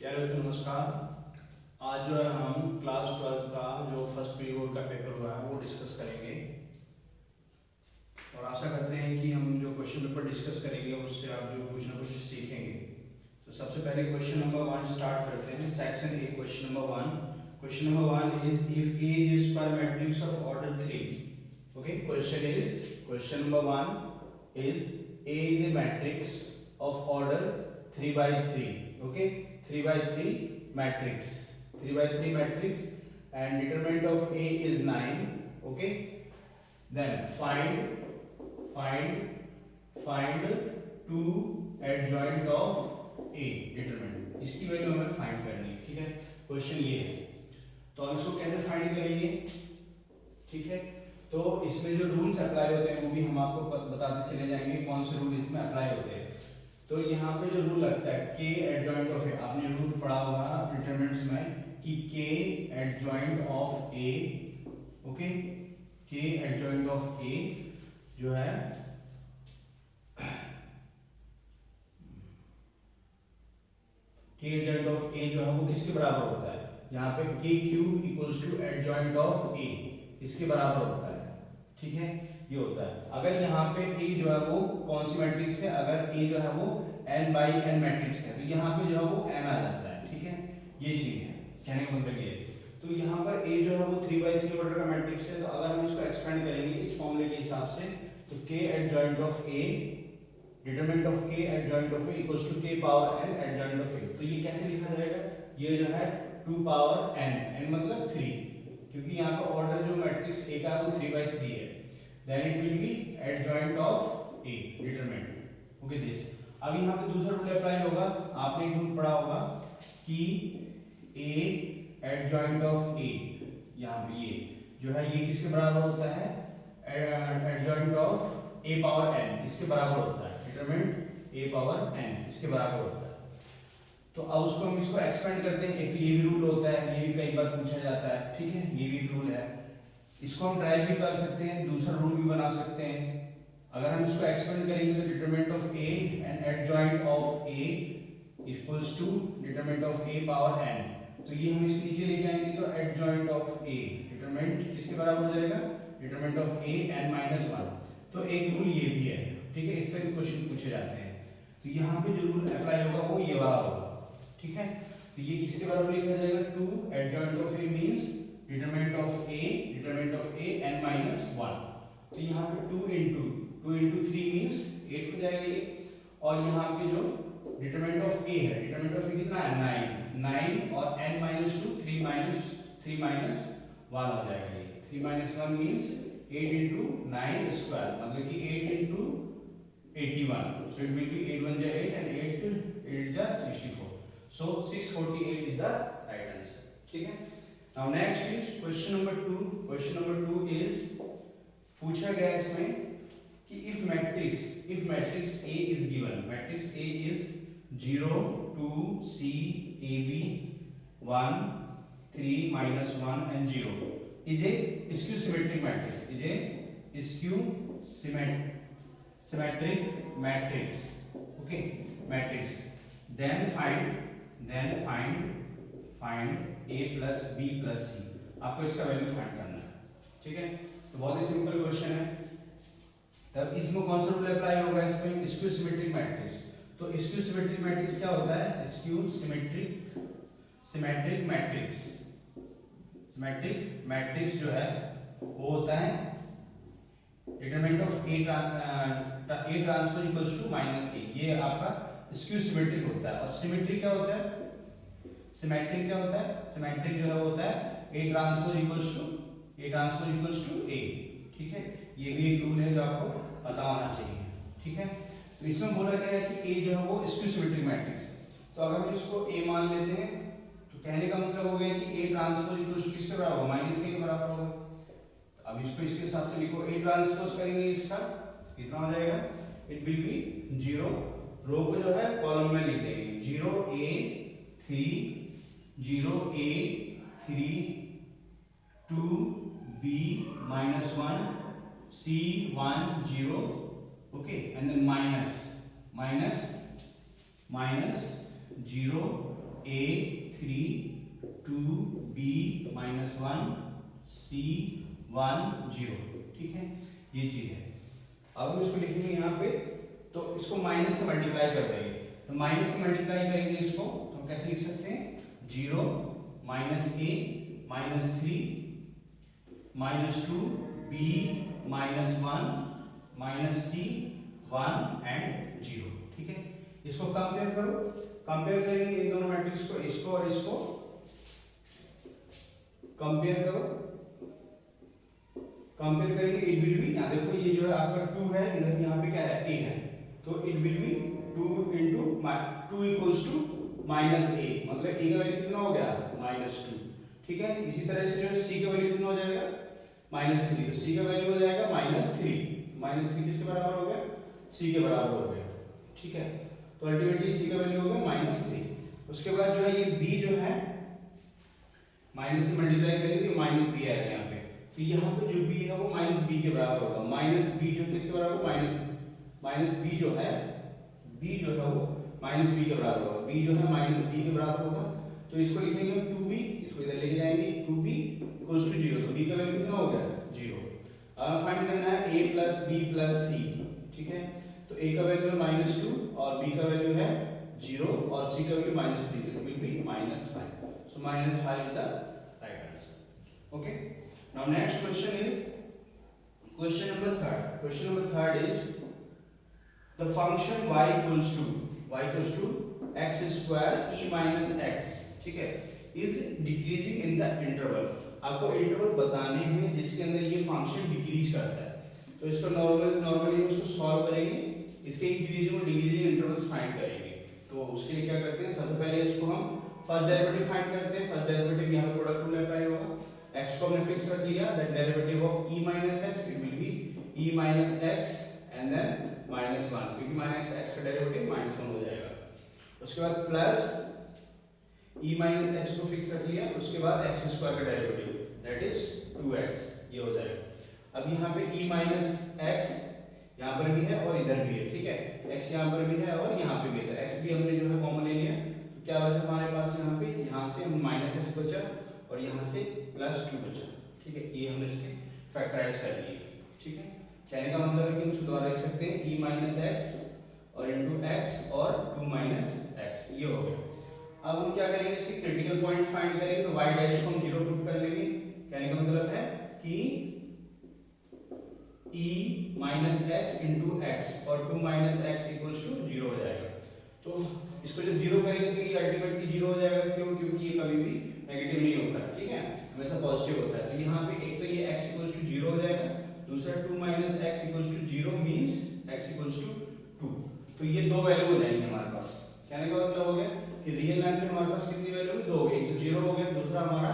प्यारे बच्चों नमस्कार। आज जो है हम क्लास 12 का जो फर्स्ट पीरियड का पेपर हुआ है वो डिस्कस करेंगे और आशा करते हैं कि हम जो क्वेश्चन पेपर डिस्कस करेंगे उससे आप जो कुछ ना कुछ सीखेंगे। तो सबसे पहले क्वेश्चन नंबर 1 स्टार्ट करते हैं। Section A question number 1। Question number 1 is if A is square matrix of order 3। Okay, question number 1 is a is a matrix of order 3 by 3. Okay, 3 by 3 matrix, 3 by 3 matrix, and determinant of A is 9. Okay, then find two adjoint of A determinant, इसकी value हमें find करनी है। ठीक है, question ये है। तो हम इसको कैसे फाइंड करेंगे? ठीक है, तो इसमें जो रूल्स अप्लाई होते हैं वो भी हम आपको बताते चले जाएंगे कौन से रूल इसमें अप्लाई होते हैं। तो यहाँ पे जो रूल लगता है के एडजॉइंट ऑफ ए, आपने रूल पढ़ा होगा डिटरमिनेंट्स में कि के एडजॉइंट ऑफ ए, ओके, के एडजॉइंट ऑफ ए जो है के एडजॉइंट ऑफ ए जो है वो किसके बराबर होता है? यहाँ पे K cube equals to adjoint of A, इसके बराबर होता है। ठीक है, ये होता है। अगर यहाँ पे ए जो है वो कौन सी मैट्रिक्स है? अगर ए जो है वो n by n मैट्रिक्स है तो यहाँ पे जो है वो n आ जाता है। ठीक है, ये चीज है, कहने का मतलब ये है। तो यहाँ पर a जो है वो 3 by 3 ऑर्डर का मैट्रिक्स है। तो अगर हम इसको एक्सपेंड करेंगे इस फॉर्मूले के हिसाब से तो k adjoint of a, determinant of k adjoint of a equals to k power n adjoint of a। तो ये कैसे लिखा जाएगा? ये जो है 2 पावर n मतलब 3, क्योंकि यहाँ का ऑर्डर जो मैट्रिक्स a का वो 3 by 3 है। Then it will be adjoint of a determinant. Okay this. अब यहाँ पे दूसरा रूल अप्लाई होगा। आपने एक रूल पढ़ा होगा कि a एडजॉइंट ऑफ a, यहाँ पे ये जो है ये किसके बराबर होता है? Adjoint of a power n, इसके बराबर होता है। डिटरमिनेंट a पावर n इसके बराबर होता है। तो अब उसको हम इसको एक्सपेंड करते हैं। एक तो ये भी रूल होता है, ये भी कई बार पूछा जाता है। ठीक है, ये भी रूल है। इसको हम ड्राइव भी कर सकते हैं, दूसरा रूल भी बना सकते हैं। अगर हम इसको एक्सपेंड करेंगे तो determinant of a and adjoint of a equals to determinant of a power n। तो ये हम इसके नीचे लेके आएंगे तो एडजॉइंट ऑफ a डिटरमिनेंट किसके बराबर हो जाएगा? Determinant of a n minus 1। तो एक रूल ये भी है। ठीक है, इस पर भी क्वेश्चन पूछे जाते हैं। तो यहाँ पे जो रूल अप्लाई होगा वो ये वाला होगा। ठीक है, तो ये किसके बराबर लिखा जाएगा? 2 adjoint of a means determinant of a n minus 1। तो यहाँ पे 2 into 3 मींस 8 हो जाएगा ये। और यहाँ पे जो डिटरमिनेंट ऑफ a है, डिटरमिनेंट ऑफ a कितना है? 9 और n माइनस 2 3 माइनस 1 हो जाएगा ये। 3 माइनस 1 मींस 8 into 9 स्क्वायर, मतलब कि 8 into 81। So it will be 8 1 जा 8 and 8 जा 64. So 648 is the right answer. ठीक है, now next is question number 2. Question number 2 is पूछा गया इसमें कि if matrix A is given, matrix A is 0 2 C A B 1 3 minus 1 and 0 is a skew symmetric matrix, is a skew symmetric matrix. Okay, matrix. Then find a plus b plus c। आपको इसका value find करना है। ठीक है, तो बहुत ही simple question है। तब इसमें कौन सा रूल अप्लाई होगा? इसमें स्क्यू सिमेट्रिक मैट्रिक्स। तो स्क्यू सिमेट्रिक मैट्रिक्स क्या होता है? स्क्यू सिमेट्रिक मैट्रिक्स जो है वो होता है determinant of a transpose equals to minus a। ये आपका स्क्यू सिमेट्रिक होता है। और सिमेट्रिक क्या होता है? सिमेट्रिक जो है होता है a transpose equals to a। ठीक है, ये भी एक रूल है जो आपको पता होना चाहिए। ठीक है, तो इसमें बोला गया है कि a जो है वो स्क्यू सिमेट्रिक मैट्रिक्स है। तो अगर हम इसको a मान लेते हैं तो कहने का मतलब हो गया कि a ट्रांसपोज इक्वल्स टू किसके बराबर होगा? माइनस a के बराबर होगा। तो अब इसको इसके हिसाब से लिखो। a ट्रांसपोज करेंगे इसका कितना हो जाएगा? इट विल बी 0, रो को जो है कॉलम में लिख देंगे 0 a 3 2 b minus 1 c 1 0, okay, and then minus 0 a 3 2 b -1 c 1 0, ठीक है, ये चीज है। अब हम इसको लिखेंगे यहाँ पे, तो इसको माइनस से मल्टीप्लाई कर देंगे, तो माइनस से मल्टीप्लाई करेंगे इसको तो हम कैसे लिख सकते हैं, 0 -a -3 -2 b -1 -c 1 एंड 0, ठीक है। इसको कंपेयर करो, कंपेयर करेंगे इन दोनों मैट्रिक्स को, इसको और इसको कंपेयर करो, कंपेयर करेंगे, इट विल बी, यहाँ देखो ये जो है आपका 2 है, इधर यहाँ पे क्या है a है, तो it will B 2 into 2 equals to -a, मतलब a का वैल्यू कितना हो गया -2, ठीक है। इसी तरह से जो है c का वैल्यू कितना हो जाएगा -3, तो c का वैल्यू हो जाएगा -3 किसके बराबर हो गया, c के बराबर हो गया, ठीक है। तो अल्टीमेटली c का वैल्यू हो गया -3। उसके बाद जो है ये b जो है माइनस से मल्टीप्लाई करेंगे तो -b आएगा यहाँ पे, तो यहाँ पे जो b है वो -b के बराबर होगा, -b जो किसके बराबर माइनस b जो है b जो है वो -b के बराबर होगा, b जो है -b के बराबर होगा, तो इसको लिखेंगे 2b, इसको इधर लेके जाएंगे 2b इक्वल्स टू 0, तो b का वैल्यू कितना हो गया 0। अब फाइंड करना है a + b + c, ठीक है, तो a का वैल्यू है -2 और b का वैल्यू है 0 और c का वैल्यू -3, तो it will B -5, so -5 is the right answer, okay। Now next question is question number third is the function y equals to x square e minus x, ठीक है, is decreasing in the interval। आपको interval बताने हैं जिसके अंदर ये function decrease करता है, तो इसको नॉर्मली इसको सॉल्व करेंगे, इसके इंक्रीजिंग और डिक्रीजिंग इंटरवल्स फाइंड करेंगे। तो उसके लिए क्या करते हैं, सबसे पहले इसको हम फर्स्ट डेरिवेटिव फाइंड करते हैं। फर्स्ट डेरिवेटिव यहाँ पे प्रोडक्ट रूल अप्लाई होगा, x को हमने फिक्स रख लिया, that derivative of e minus x it will be e minus x and then -1, क्योंकि -x का डेरिवेटिव -1 हो जाएगा। उसके बाद प्लस e minus x को फिक्स रख लिया, उसके बाद x स्क्वायर का डेरिवेटिव दैट इज 2x, ये हो जाएगा। अब यहाँ पे e minus x यहाँ पर भी है और इधर भी है, ठीक है, x यहाँ पर भी है और यहाँ पे भी है, x भी हमने जो है कॉमन ले लिया, तो क्या बचा हमारे पास यहाँ पे, यहाँ से -x बचा और यहाँ से +2 बचा, ठीक है, ये हमने इसके फैक्टराइज कर लिए, ठीक है। कहने का मतलब है कि हम इसको दोबारा लिख सकते हैं e minus x और इनटू x और 2 minus x, ये हो गया। अब हम क्या करेंगे, इसके क्रिटिकल पॉइंट्स फाइंड करेंगे, तो y डैश को हम 0 पुट कर लेंगे। कहने का मतलब है कि e minus x into x और 2 minus x equals to 0 हो जाएगा। तो इसको जब 0 करेंगे तो ये अल्टीमेटली 0 हो जाएगा, क्यों, क्योंकि ये कभी भी नेगेटिव नहीं होता, ठीक है, हमेशा पॉजिटिव होता है। तो यहाँ पे एक तो ये x equals to 0 हो जाएगा, दूसरा 2 minus x equals to 0 means x equals to 2, तो ये दो वैल्यू हो जाएंगे हमारे पास। कहने का मतलब हो गया कि रियल लाइन में हमारे पास कितनी वैल्यू है, दो हो गई, एक तो 0 हो गया, दूसरा हमारा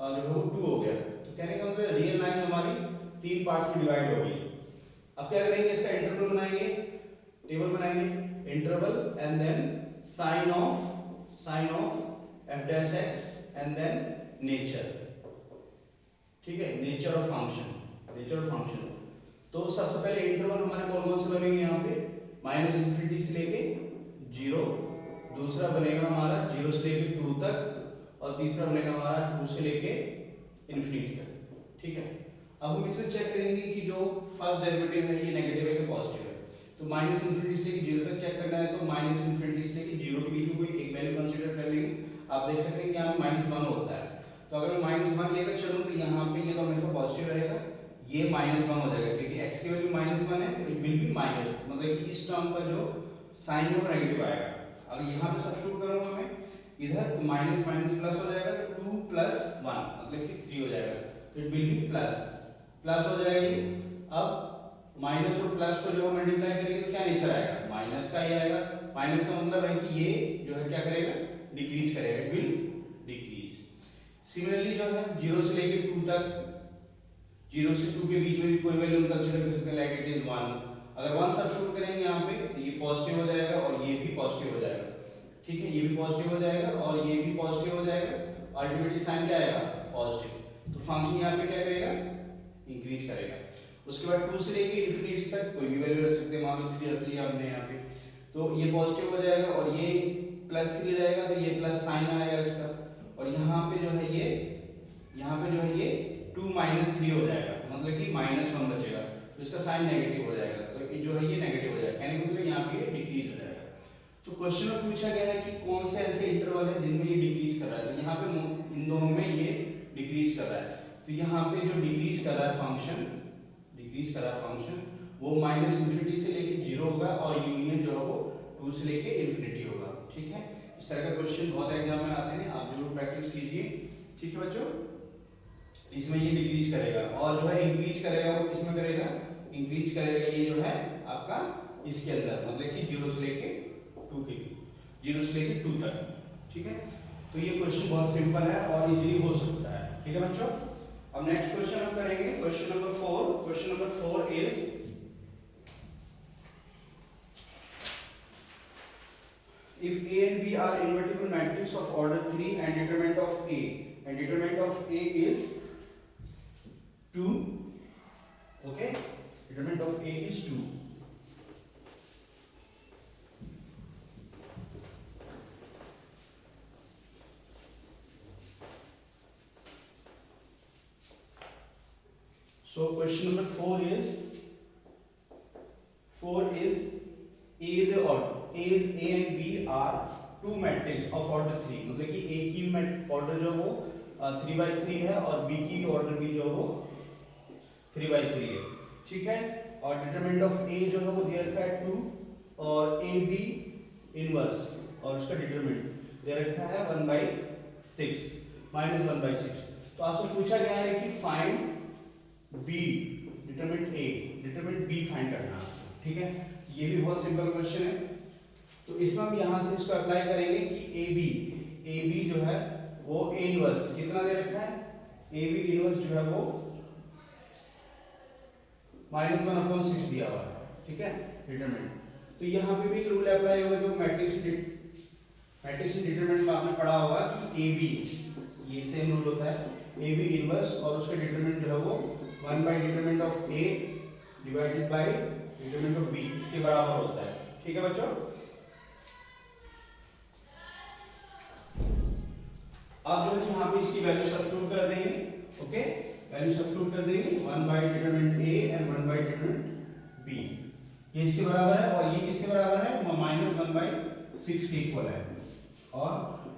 जो है वो 2 हो गया। तो कहने का मतलब रियल लाइन हमारी 3 पार्ट्स में डिवाइड हो गई। अब क्या करेंगे, इसका इंटरवल बनाएंगे, टेबल बनाएंगे, interval and then sign of f dash x and then nature, ठीक है, नेचर ऑफ फंक्शन। तो सबसे पहले इंटरवल हमारे कौन से बनेंगे, यहाँ पे -∞ से लेके 0, दूसरा बनेगा हमारा 0 से लेके 2 तक और तीसरा बनेगा हमारा 2 से लेके ∞ तक, ठीक है। अब हम इससे चेक करेंगे कि जो फर्स्ट डेरिवेटिव है ये नेगेटिव है कि पॉजिटिव है। तो -∞ से लेके 0 तक चेक करना है, तो -∞ से लेके 0 के बीच में कोई एक वैल्यू कंसीडर कर लेंगे। आप देख सकते हैं कि यहाँ पे -1 होता है, तो अगर मैं -1 लेकर चलूँ तो यहाँ पे ये तो हमेशा पॉजिटिव रहेगा, ये -1 हो जाएगा, क्योंकि x की वैल्यू -1 है, तो इट विल बी माइनस, मतलब कि इस टर्म का जो साइन है वो नेगेटिव आएगा। अगर यहाँ पे सब्स्टिट्यूट करूँगा मैं इधर, तो माइनस प्लस हो जाएगा, तो 2 + 1 मतलब कि 3 हो जाएगा, तो इट विल बी प्लस हो जाएगा ये। अब माइनस और प्लस को जो हम मल्टीप्लाई करेंगे तो क्या नेचर आएगा, माइनस का ही आएगा। माइनस का मतलब है कि ये जो है क्या करेगा, डिक्रीज करेगा, इट विल डिक्रीज। सिमिलरली जो है 0 से लेकर 2 तक, 0 से 2 के बीच में भी कोई वैल्यू कंसीडर कर सकते हैं, लाइक इट इज 1। अगर 1 सब्स्टिट्यूट करेंगे यहाँ पे तो ये पॉजिटिव हो जाएगा और ये भी पॉजिटिव हो जाएगा, ठीक है, ये भी पॉजिटिव हो जाएगा और ये भी पॉजिटिव हो जाएगा, अल्टीमेटली साइन क्या आएगा, पॉजिटिव। तो फंक्शन यहाँ पे क्या करेगा, इंक्रीज करेगा। उसके बाद 2 से लेके ∞ तक कोई भी वैल्यू रख सकते हैं, मान लो 3 रख लिया हमने यहाँ पे, तो ये पॉजिटिव हो जाएगा और ये +3 रहेगा तो ये प्लस साइन आएगा इसका, और यहाँ पे जो है ये 2 -3 हो जाएगा, मतलब कि -1 बचेगा, तो इसका साइन नेगेटिव हो जाएगा, तो ये जो है ये नेगेटिव हो जाएगा, कहने का मतलब यहाँ पे ये डिक्रीज हो जाएगा। तो क्वेश्चन में पूछा गया है कि कौन से ऐसे इंटरवल है जिनमें ये डिक्रीज कर रहा है, तो यहाँ पे इन दोनों में ये डिक्रीज कर रहा है, तो यहाँ पे जो डिक्रीज कर रहा है फंक्शन वो -∞ से लेके 0 होगा, और यूनियन जो है वो 2 से लेके इन्फिनिटी होगा। ठीक है, इस तरह का क्वेश्चन बहुत एग्जाम में आते हैं, आप जरूर प्रैक्टिस कीजिए। ठीक है बच्चों, इसमें ये डिक्रीज करेगा, और जो है इंक्रीज करेगा वो किसमें करेगा, इंक्रीज करेगा ये जो है आपका इसके अंदर, मतलब कि 0 से लेके 2 तक। ठीक है, तो ये क्वेश्चन बहुत सिंपल है और इजीली हो सकता है। ठीक है बच्चों, अब नेक्स्ट क्वेश्चन हम करेंगे, question number 4। Question number 4 is if A and B are invertible matrix of order 3 and determinant of A is 2, okay, determinant of A is 2. So question number 4 is A and B are two matrix of order 3, मतलब कि A की order जो वो 3/3 है और B की order भी जो वो 3/3 है। ठीक है, और डिटरमिनेंट ऑफ A जो है वो दिया रखा है 2, और AB इनवर्स और उसका डिटरमिनेंट दे रखा है 1/6 -1/6। तो आपसे पूछा गया है कि find B determinant A determinant B find करना। ठीक है, ये भी बहुत सिंपल क्वेश्चन है, तो इसमें हम यहाँ से इसको अप्लाई करेंगे कि AB जो है वो A इनवर्स कितना दे रखा है, AB इनवर्स जो है वो -1/6 दिया हुआ है। ठीक है, डिटरमिनेंट, तो यहाँ पे भी रूल अप्लाई होगा जो मैट्रिक्स डिटरमिनेंट में आपने पढ़ा होगा कि AB, ये सेम रूल होता है, AB इनवर्स और उसका डिटरमिनेंट जो है वो one by determinant of A divided by determinant of B इसके बराबर होता है। ठीक है बच्चों, अब जो है यहाँ पे इसकी वैल्यू सब्स्टिट्यूट कर देंगे। ओके, वैल्यू सब्स्टिट्यूट कर देंगे 1/डिटरमिनेंट A एंड 1/डिटरमिनेंट B, ये इसके बराबर है, और ये किसके बराबर है, -1/6 के इक्वल है, और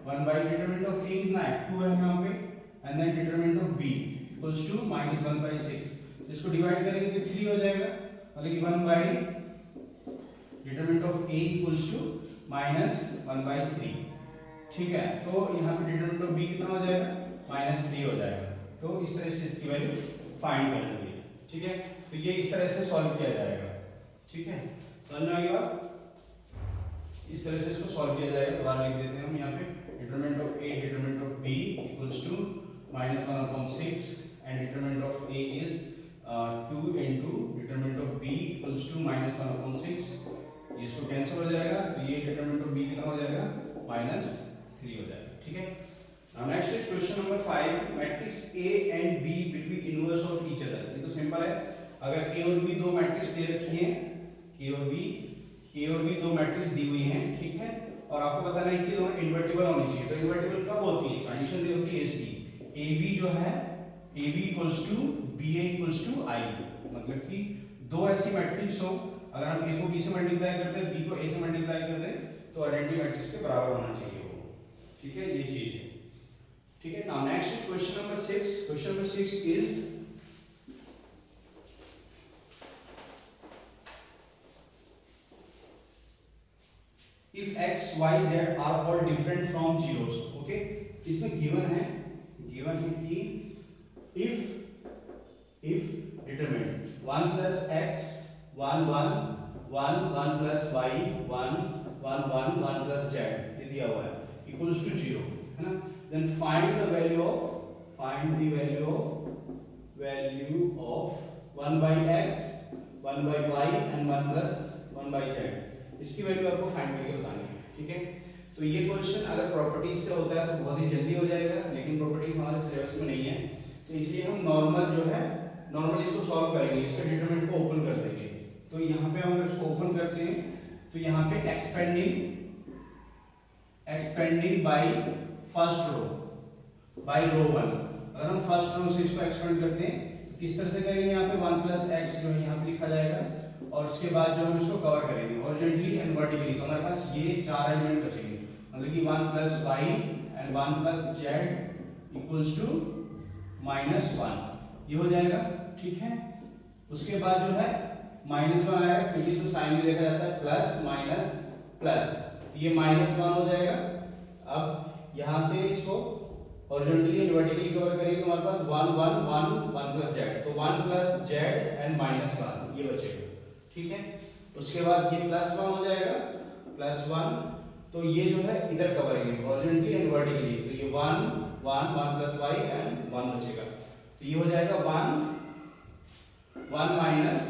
1/डिटरमिनेंट ऑफ A कितना है 2 है यहाँ पे, and then determinant of B equals to -1/6, इसको डिवाइड करेंगे तो 3 हो जाएगा, मतलब कि 1/डिटरमिनेंट ऑफ A इक्वल्स टू -1/3। ठीक है, तो यहाँ पे डिटरमिनेंट ऑफ B कितना हो जाएगा, -3 हो जाएगा, तो इस तरह से इसकी वैल्यू फाइंड कर लेंगे। ठीक है, तो ये इस तरह से सॉल्व किया जाएगा। ठीक है, समझ में आ गई बात, इस तरह से इसको सॉल्व किया जाएगा। दोबारा लिख देते हैं हम यहाँ पे, determinant of A determinant of B equals to -1/6 and determinant of A is 2 into determinant of B equals to -1/6, ये इसको कैंसिल हो जाएगा, तो ये डिटरमिनेंट ऑफ B कितना हो जाएगा, -3 हो जाएगा। ठीक है, now next is question number 5, matrix A and B will be inverse of each other. ये तो सिंपल है, अगर A और B दो मैट्रिक्स दे रखी हैं, A और B दो मैट्रिक्स दी हुई हैं, ठीक है, और आपको बताना है कि दोनों इन्वर्टिबल होनी चाहिए। तो इन्वर्टिबल कब होती है, कंडीशन दी होती है इसकी, AB जो है AB equals to BA equals to I, मतलब कि दो ऐसी मैट्रिक्स हो, अगर हम A को B से मल्टीप्लाई करते हैं, B को A से मल्टीप्लाई करते हैं, तो आइडेंटिटी मैट्रिक्स के बराबर होना चाहिए वो। ठीक है, ये चीज है। ठीक है, now next is question number 6। Question number 6 is if x y z are all different from zeros। Okay, इसमें गिवन है कि if determinant 1 plus x 1 1 1 1 plus y 1 1 1 1 plus z ये दिया हुआ है इक्वल्स टू 0, है ना, then find the value of 1 by x 1 by y and 1 plus 1 by z, इसकी वैल्यू आपको फाइंड करके बतानी है। ठीक है, तो ये क्वेश्चन अगर प्रॉपर्टीज से होता है तो बहुत ही जल्दी हो जाएगा, लेकिन प्रॉपर्टीज हमारे सिलेबस में नहीं है, तो इसलिए हम नॉर्मली इसको सॉल्व करेंगे, इसका डिटरमिनेंट को ओपन कर देंगे। तो यहाँ पे हम इसको ओपन करते हैं, तो यहाँ पे expanding expanding by first row by row 1। अगर हम फर्स्ट रो से इसको एक्सपेंड करते हैं तो किस तरह से करेंगे, यहाँ पे 1 प्लस एक्स जो है यहाँ पे लिखा जाएगा और उसके बाद जो हम इसको कवर करेंगे हॉरिजॉन्टली एंड वर्टिकली। तो हमारे पास ये 4 एलिमेंट बचेंगे, मतलब कि 1 plus y and 1 plus z equals to -1 ये हो जाएगा। ठीक है, उसके बाद जो है -1 आएगा क्योंकि तो साइन में देखा जाता है प्लस माइनस प्लस, ये -1 हो जाएगा। अब यहाँ से इसको हॉरिजॉन्टली एंड वर्टिकली कवर करेंगे तो हमारे पास 1 1 1 1 प्लस जेड, तो 1 प्लस जेड एंड -1 ये बचेगा। ठीक है, उसके बाद ये +1 हो जाएगा +1, तो ये जो है इधर कवरेंगे हॉरिजॉन्टली एंड वर्टिकली, तो ये 1 1 1 प्लस वाई एंड 1 बचेगा, तो ये हो जाएगा 1 1 माइनस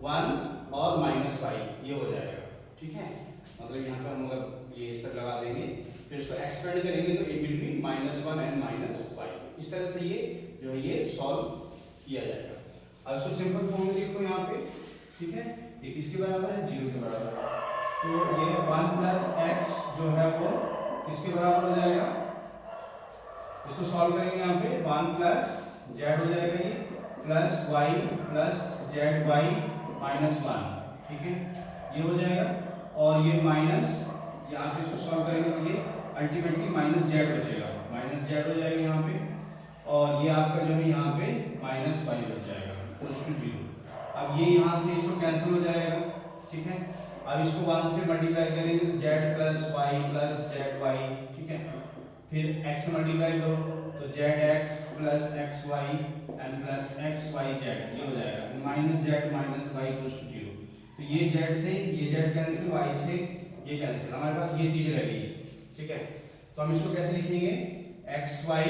1 और माइनस वाई ये हो जाएगा। ठीक है, मतलब यहाँ पर हम अगर ये इस तरह लगा देंगे फिर इसको एक्सपेंड करेंगे तो it will B -1 and -y। इस तरह से ये जो है ये सॉल्व किया जाएगा। अब इसको सिंपल फॉर्म में लिखो यहाँ पे। ठीक है, ये किसके बराबर है, 0 के बराबर है, तो ये 1 प्लस एक्स जो है वो किसके बराबर हो जाएगा, इसको सॉल्व करेंगे यहाँ पे 1 प्लस जेड हो जाएगा ये plus y plus z y -1। ठीक है, ये हो जाएगा और ये माइनस यहाँ पे इसको सॉल्व करेंगे तो ये अल्टीमेटली -z बचेगा, -z हो जाएगा यहाँ पे, और ये आपका जो है यहाँ पे -y बच जाएगा इक्वल्स टू 0। अब ये यहाँ से इसको कैंसिल हो जाएगा। ठीक है, अब इसको 1 से मल्टीप्लाई करेंगे तो z plus y plus z y. ठीक है, फिर x से मल्टीप्लाई करो तो zx plus xy and plus xyz ये हो जाएगा -z - y इक्वल्स टू 0। तो ये z से ये z कैंसिल, y से ये कैंसिल, हमारे पास ये चीज रह गई। ठीक है, तो हम इसको कैसे लिखेंगे, xy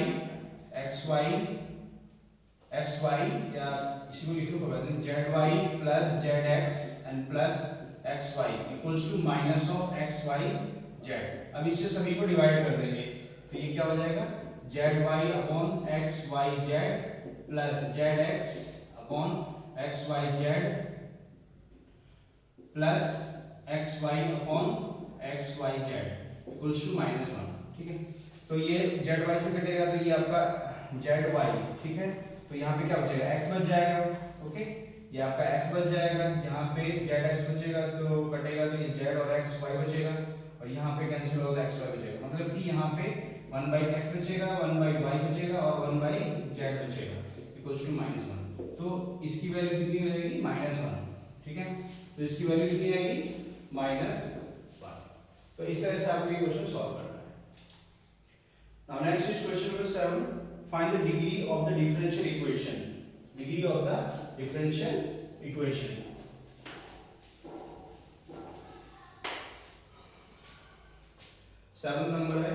या इसी को लिख लो zy plus zx and plus xy equals to minus of xyz। अब इससे सभी को डिवाइड कर देंगे तो ये क्या हो जाएगा, zy upon xyz plus zx upon xyz plus xy upon xyz equals to -1। ठीक है, तो ये zy से कटेगा तो ये आपका zy। ठीक है, तो यहाँ पे क्या बचेगा, x बच जाएगा। ओके, ये आपका x बच जाएगा, यहाँ पे zx बचेगा तो कटेगा तो ये z और xy बचेगा, और यहाँ पे कैंसिल होगा तो xy बचेगा, मतलब कि यहाँ पे 1/x बचेगा 1/y बचेगा और 1/z बचेगा इक्वल्स टू -1। तो इसकी वैल्यू कितनी हो जाएगी, -1। ठीक है, तो इसकी वैल्यू कितनी आएगी, -1। तो इस तरह से आपको ये क्वेश्चन सॉल्व करना है। Now next is question number 7, find the degree of the differential equation. Degree of the differential equation. Seventh number है,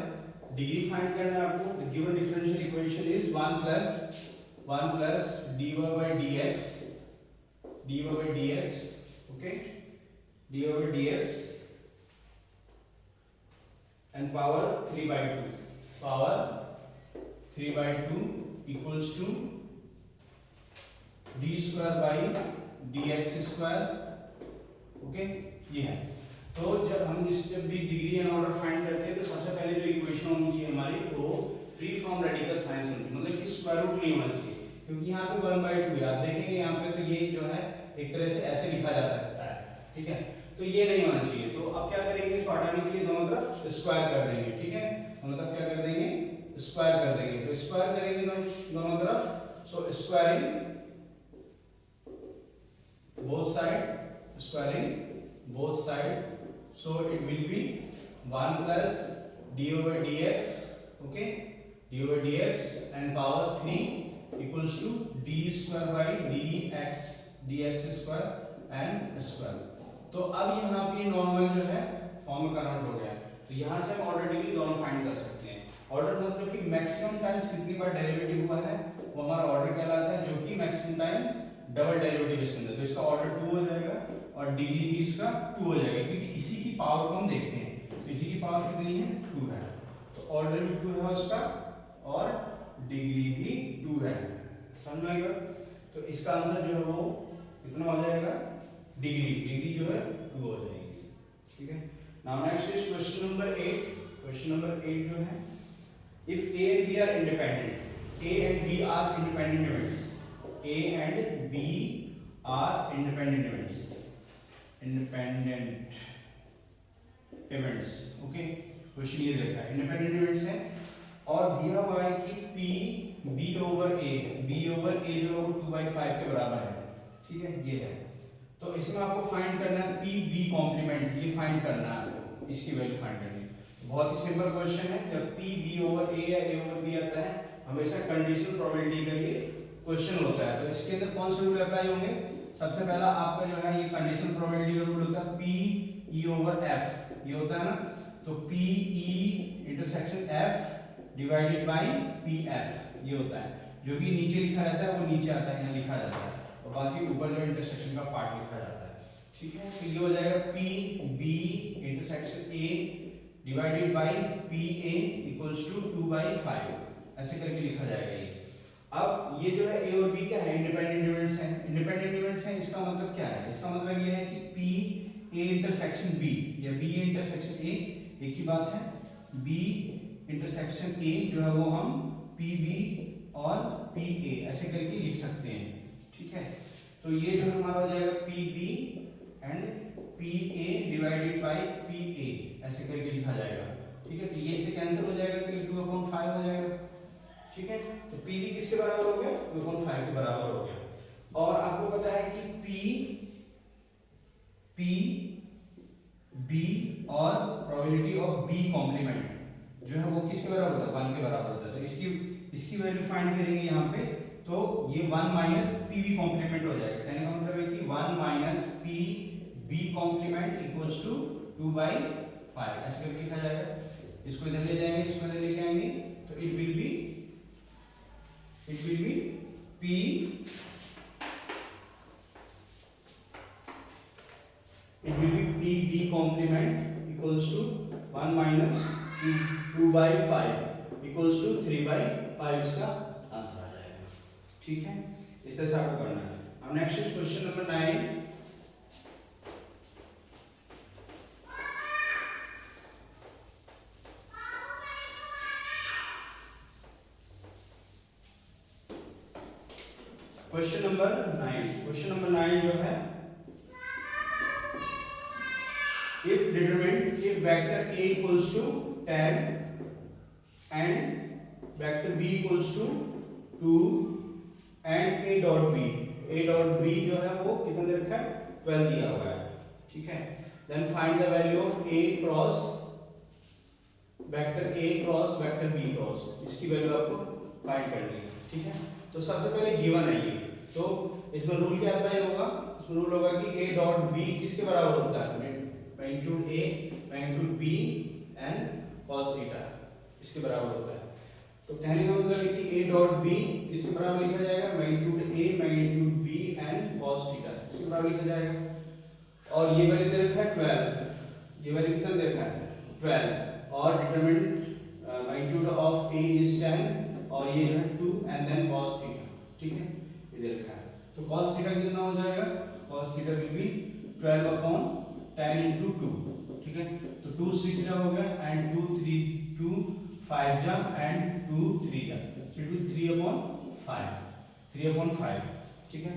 डिग्री फाइंड करना है आपको। The given differential equation is 1 plus dy by dx, okay, dy by dx and power 3 by 2 equals to d square by dx square। Okay, ये है। तो जब भी degree and order find करते हैं तो सबसे पहले जो इक्वेशन होनी चाहिए हमारी वो फ्री फ्रॉम रेडिकल साइंस होनी चाहिए, मतलब कि स्क्वायर रूट नहीं होना चाहिए, क्योंकि यहाँ पे 1/2 है। आप देखेंगे यहाँ पे तो ये जो है एक तरह से ऐसे लिखा जा सकता है। ठीक है, तो ये नहीं होना चाहिए। तो अब क्या करेंगे, इसको हटाने के लिए दोनों तरफ स्क्वायर कर देंगे। ठीक है, मतलब क्या कर देंगे, स्क्वायर कर देंगे। तो स्क्वायर करेंगे दोनों तरफ, so squaring both side, so it will be 1 plus dy by dx, okay, dy by dx and power 3 equals to d square by dx square and square। तो अब यहाँ पे नॉर्मल जो है फॉर्म में कन्वर्ट हो गया, तो यहाँ से हम ऑर्डर डिग्री दोनों फाइंड कर सकते हैं। ऑर्डर मतलब कि मैक्सिमम टाइम्स कितनी बार डेरिवेटिव हुआ है वो हमारा ऑर्डर कहलाता है, जो कि मैक्सिमम टाइम्स डबल डेरिवेटिव इसके अंदर, तो इसका ऑर्डर 2 हो जाएगा और डिग्री भी इसका 2 हो जाएगा, क्योंकि इसी की पावर को हम देखते हैं। तो इसी की पावर कितनी है, 2 है, तो ऑर्डर भी 2 है उसका और डिग्री भी 2 है। समझ में आएगा? तो इसका आंसर जो है वो कितना हो जाएगा, डिग्री जो है 2 हो जाएगी। ठीक है, now next is question number 8, question number 8 जो है, if A and B are independent, A and B are independent events, A and B are independent events, okay. Question ये देखा है इंडिपेंडेंट इवेंट्स है और दिया हुआ है कि P B ओवर A जो है वो 2/5 के बराबर है, ठीक है, ये है। तो इसमें आपको फाइंड करना है P B कॉम्प्लीमेंट, ये फाइंड करना है आपको, इसकी वैल्यू फाइंड करनी है। बहुत ही सिंपल क्वेश्चन है, जब P B ओवर A या A ओवर B आता है हमेशा कंडीशनल प्रोबेबिलिटी का ये क्वेश्चन होता है। तो इसके अंदर कौन से रूल अप्लाई होंगे? सबसे पहला आपका जो है ये कंडीशनल प्रोबेबिलिटी का रूल होता है P E ओवर F, ये होता है ना, तो P E intersection F divided by P F, ये होता है। जो भी नीचे लिखा रहता है वो नीचे आता है, यहाँ लिखा जाता है, और बाकी ऊपर जो इंटरसेक्शन का पार्ट लिखा जाता है, ठीक है। तो ये हो जाएगा P B intersection A divided by P A equals to 2/5, ऐसे करके लिखा जाएगा ये। अब ये जो है A और B क्या है? इंडिपेंडेंट इवेंट्स हैं। इंडिपेंडेंट इवेंट्स हैं, इसका मतलब क्या है? इसका मतलब ये है कि P A इंटरसेक्शन B या B इंटरसेक्शन A एक ही बात है। B इंटरसेक्शन A जो है वो हम P B और P A ऐसे करके लिख सकते हैं, ठीक है। तो ये जो हमारा हो जाएगा P B and P A divided by P A, ऐसे करके लिखा जाएगा, ठीक है। तो ये से कैंसिल हो जाएगा, तो ये 2/5 हो जाएगा, ठीक है। तो P B किसके बराबर हो गया? 2/5 के बराबर हो गया। और आपको पता है कि P B और प्रोबेबिलिटी ऑफ B कॉम्प्लीमेंट जो है वो किसके बराबर होता है? 1 के बराबर होता है। तो इसकी वैल्यू फाइंड करेंगे यहाँ पे, तो ये 1 माइनस पी बी कॉम्प्लीमेंट हो जाएगा। कहने का मतलब है कि 1 minus p b complement equals to 2/5, ऐसे करके लिखा जाएगा। इसको इधर ले जाएंगे, इसको इधर लेके आएंगे, तो it will B P B complement equals to 1 minus 2/5 equals to 3/5, इसका आंसर आ जाएगा, ठीक है। इस तरह से आपको करना है। अब next is question number 9। Question number 9 जो है, if determined if vector A equals to 10 and vector B equals to 2 and A dot B जो है वो कितना दे रखा है? 12 दिया हुआ है, ठीक है। then find the value of A cross vector A cross vector B cross, इसकी वैल्यू आपको फाइंड करनी है, ठीक है। तो सबसे पहले गिवन है ये, तो इसमें रूल क्या अप्लाई होगा? इसमें रूल होगा कि A डॉट B किसके बराबर होता है? Magnitude A magnitude B and cos theta, इसके बराबर होता है। तो कहने का मतलब है कि A डॉट B किसके बराबर लिखा जाएगा? Magnitude A magnitude B and cos theta, इसके बराबर लिखा जाएगा। और ये वैल्यू दे रखा है 12, ये वैल्यू कितना दे रखा है? 12, और determinant magnitude of A is 10 और ये है 2 एंड देन cos थीटा, ठीक है, ये दे रखा है। तो cos थीटा कितना हो जाएगा? cos theta will be 12/10 into 2, ठीक है। तो 2 6 जा हो गया एंड 2 3 2 5 जा एंड 2 3 जा, so it will 3/5, ठीक है।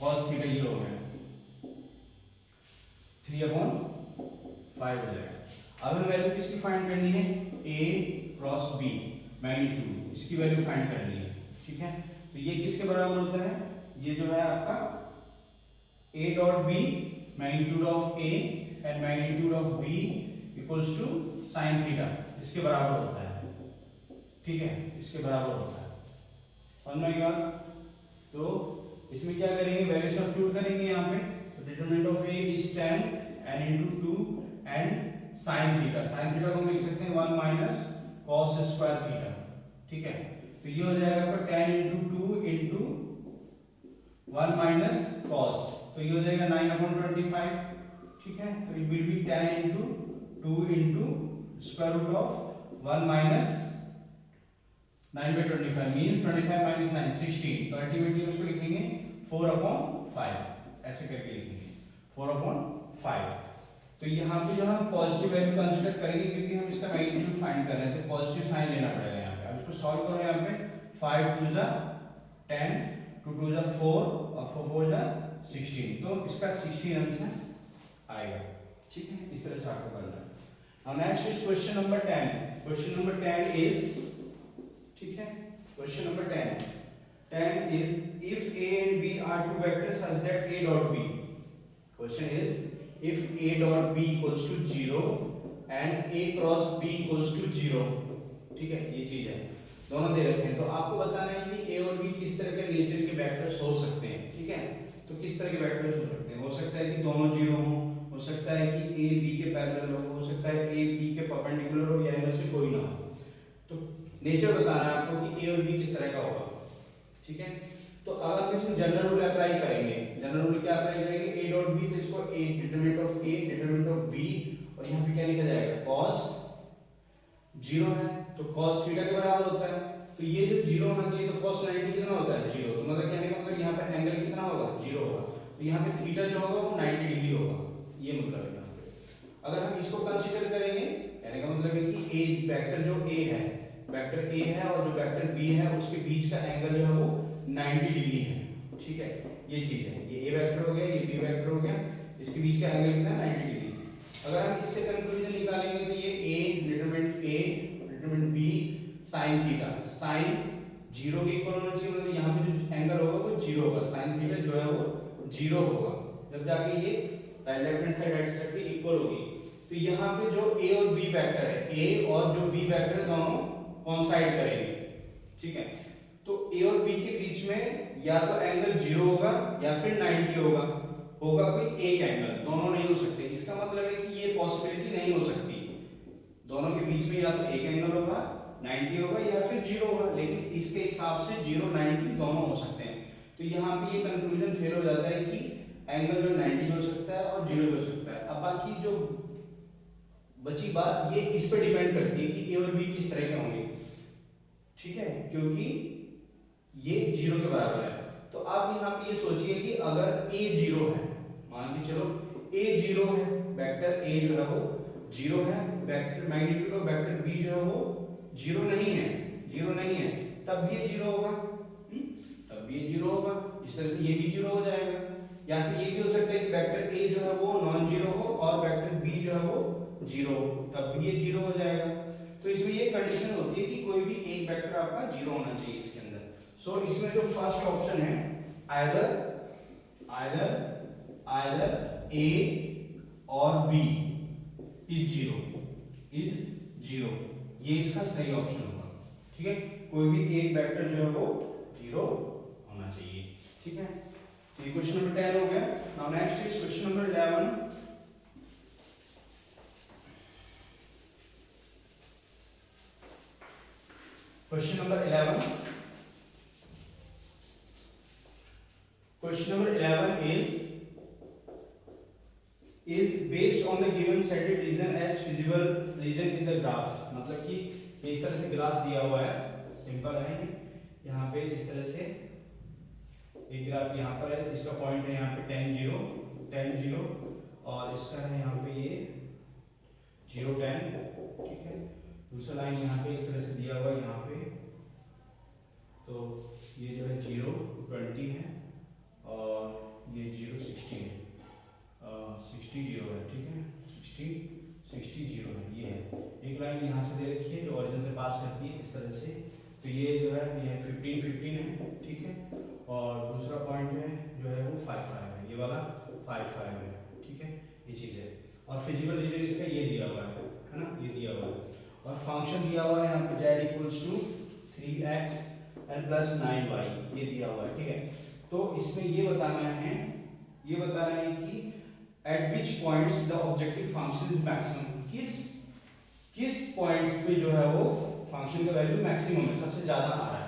cos थीटा ये हो गया 3/5 हो जाएगा। अब हमें वैल्यू किसकी फाइंड करनी है? A क्रॉस B मैग्नीट्यूड, इसकी वैल्यू फाइंड करनी है, ठीक है। तो ये किसके बराबर होता है? ये जो है आपका A dot B magnitude of A and magnitude of B equals to sin थीटा, इसके बराबर होता है, ठीक है, इसके बराबर होता है। समझ में आई बात? तो इसमें क्या करेंगे? वैल्यू सब्स्टिट्यूट करेंगे यहाँ पे। तो determinant of A is 10 n into 2 and sin theta को हम लिख सकते हैं 1 माइनस cos स्क्वायर थीटा, ठीक है। तो ये हो जाएगा आपका 10 into 2 into 1 माइनस cos, तो ये हो जाएगा 9/25, ठीक है। तो it will be 10 into 2 into square root of 1 minus 9/25 means 25 minus 9 16। तो अल्टीमेटली उसको लिखेंगे 4/5, ऐसे करके लिखेंगे 4/5, तो यहाँ पे जो हम पॉजिटिव वैल्यू कंसीडर करेंगे क्योंकि हम इसका मैग्नीट्यूड फाइंड कर रहे हैं, तो पॉजिटिव साइन लेना पड़ेगा यहाँ पे। अब इसको सॉल्व करो, यहाँ पे 5 2 जा 10, 2 2 जा 4 और 4 4 जा 16, तो इसका 16 आंसर आएगा। ठीक है, इस तरह से आपको करना है। Now next is question number 10। Question number 10 is, ठीक है, question number 10 is if a and b are two vectors such that a dot b, question is if a dot b equals to 0 and a cross b equals to 0, ठीक है, ये चीज है, दोनों दे रखे हैं। तो आपको बताना है कि a और b किस तरह के नेचर के वेक्टर्स हो सकते हैं। ठीक है, तो किस तरह के वेक्टर्स हो सकते हैं? हो सकता है कि दोनों 0 हो सकता है कि a b के पैरेलल हो सकता है a b के परपेंडिकुलर हो, या इनमें से कोई ना हो। तो नेचर बताना है आपको कि a और b किस तरह का होगा। ठीक है, तो अब आप इसमें जनरल रूल अप्लाई करेंगे। जनरल रूल क्या अप्लाई करेंगे? a डॉट b, तो इसको a determinant of a determinant of b, और यहाँ पे क्या लिखा जाएगा? cos 0 है तो cos थीटा के बराबर होता है, तो ये जो 0 होना चाहिए, तो cos 90 कितना होता है? 0। तो मतलब कहने का मतलब यहाँ पे एंगल कितना होगा? 0 होगा, तो यहाँ पे थीटा जो होगा वो 90 डिग्री होगा, ये मतलब है यहाँ पे। अगर हम इसको कंसीडर करेंगे, कहने का मतलब है कि a वेक्टर जो a है, वेक्टर a है और जो वेक्टर b है उसके बीच का एंगल जो है वो 90 डिग्री है। ठीक है, ये चीज है, ये a वेक्टर हो गया, ये b वेक्टर हो गया, इसके बीच का एंगल कितना है? 90 डिग्री। अगर हम इससे कंक्लूजन निकालेंगे तो ये a determinant b sin theta, sin 0 के इक्वल होना चाहिए, मतलब यहाँ पे जो एंगल होगा वो 0 होगा, sin थीटा जो है वो 0 होगा, जब जाके ये left hand side right side के इक्वल होगी। तो यहाँ पे जो a और b वेक्टर है, a और जो b वेक्टर है दोनों कोइंसाइड करेंगे। ठीक है, तो a और b के बीच में या तो एंगल 0 होगा या फिर 90 होगा, कोई एक एंगल, दोनों नहीं हो सकते। इसका मतलब है कि ये पॉसिबिलिटी नहीं हो सकती, दोनों के बीच में या तो एक एंगल होगा 90 होगा या फिर 0 होगा, लेकिन इसके हिसाब से 0 90 दोनों हो सकते हैं। तो यहाँ पे ये कंक्लूजन फेल हो जाता है कि एंगल जो 90 हो सकता है और 0 हो सकता है। अब बाकी जो बची बात ये इस पे डिपेंड करती है कि a और b किस तरह के होंगे। ठीक है, क्योंकि ये 0 के बराबर है, तो आप यहाँ पे ये सोचिए कि अगर a 0 है, मान के चलो a 0 है, वेक्टर a जो है वो 0 है, vector magnitude of vector b जो है वो 0 नहीं है, तब भी ये 0 होगा, तब भी ये 0 होगा, इस तरह से ये भी 0 हो जाएगा। या फिर ये भी हो सकता है कि वेक्टर a जो है वो नॉन जीरो हो और वेक्टर b जो है वो 0, तब भी ये 0 हो जाएगा। तो इसमें ये कंडीशन होती है कि कोई भी एक वेक्टर आपका 0 होना चाहिए इसके अंदर। सो इसमें जो फर्स्ट ऑप्शन है आइदर a और b इज 0, ये इसका सही ऑप्शन होगा। ठीक है, कोई भी एक वेक्टर जो है वो 0 होना चाहिए। ठीक है, तो ये क्वेश्चन नंबर 10 हो गया। Now next is question number 11। Question number 11. Question number 11 is based on the given set region as feasible region in the graph। मतलब कि इस तरह से ग्राफ दिया हुआ है, सिंपल है ये, यहाँ पे इस तरह से एक ग्राफ यहाँ पर है, इसका पॉइंट है यहाँ पे 10 0 और इसका है यहाँ पे ये 0 10। ठीक है, दूसरा लाइन यहाँ पे इस तरह से दिया हुआ है यहाँ पे, तो ये जो है 0 20 है और ये 0 60 है, 60 0 है। ठीक है, 60 0 है, ये है एक लाइन यहाँ से दे रखी है जो ओरिजिन से पास करती है इस तरह से, तो ये जो है ये 15 15 है। ठीक है, और दूसरा पॉइंट है जो है वो 5 5 है, ये वाला 5 5 है। ठीक है, ये चीज़ है, और फिजिकल रीजन इसका ये दिया हुआ है ना, ये दिया हुआ है, और फंक्शन दिया हुआ है यहाँ पे z equals to 3x and plus 9y, ये दिया हुआ है। ठीक है, तो इसमें ये बताना है कि eight which points the objective function is maximum, किस पॉइंट्स पे जो है वो फंक्शन का वैल्यू मैक्सिमम है, सबसे ज्यादा आ रहा है।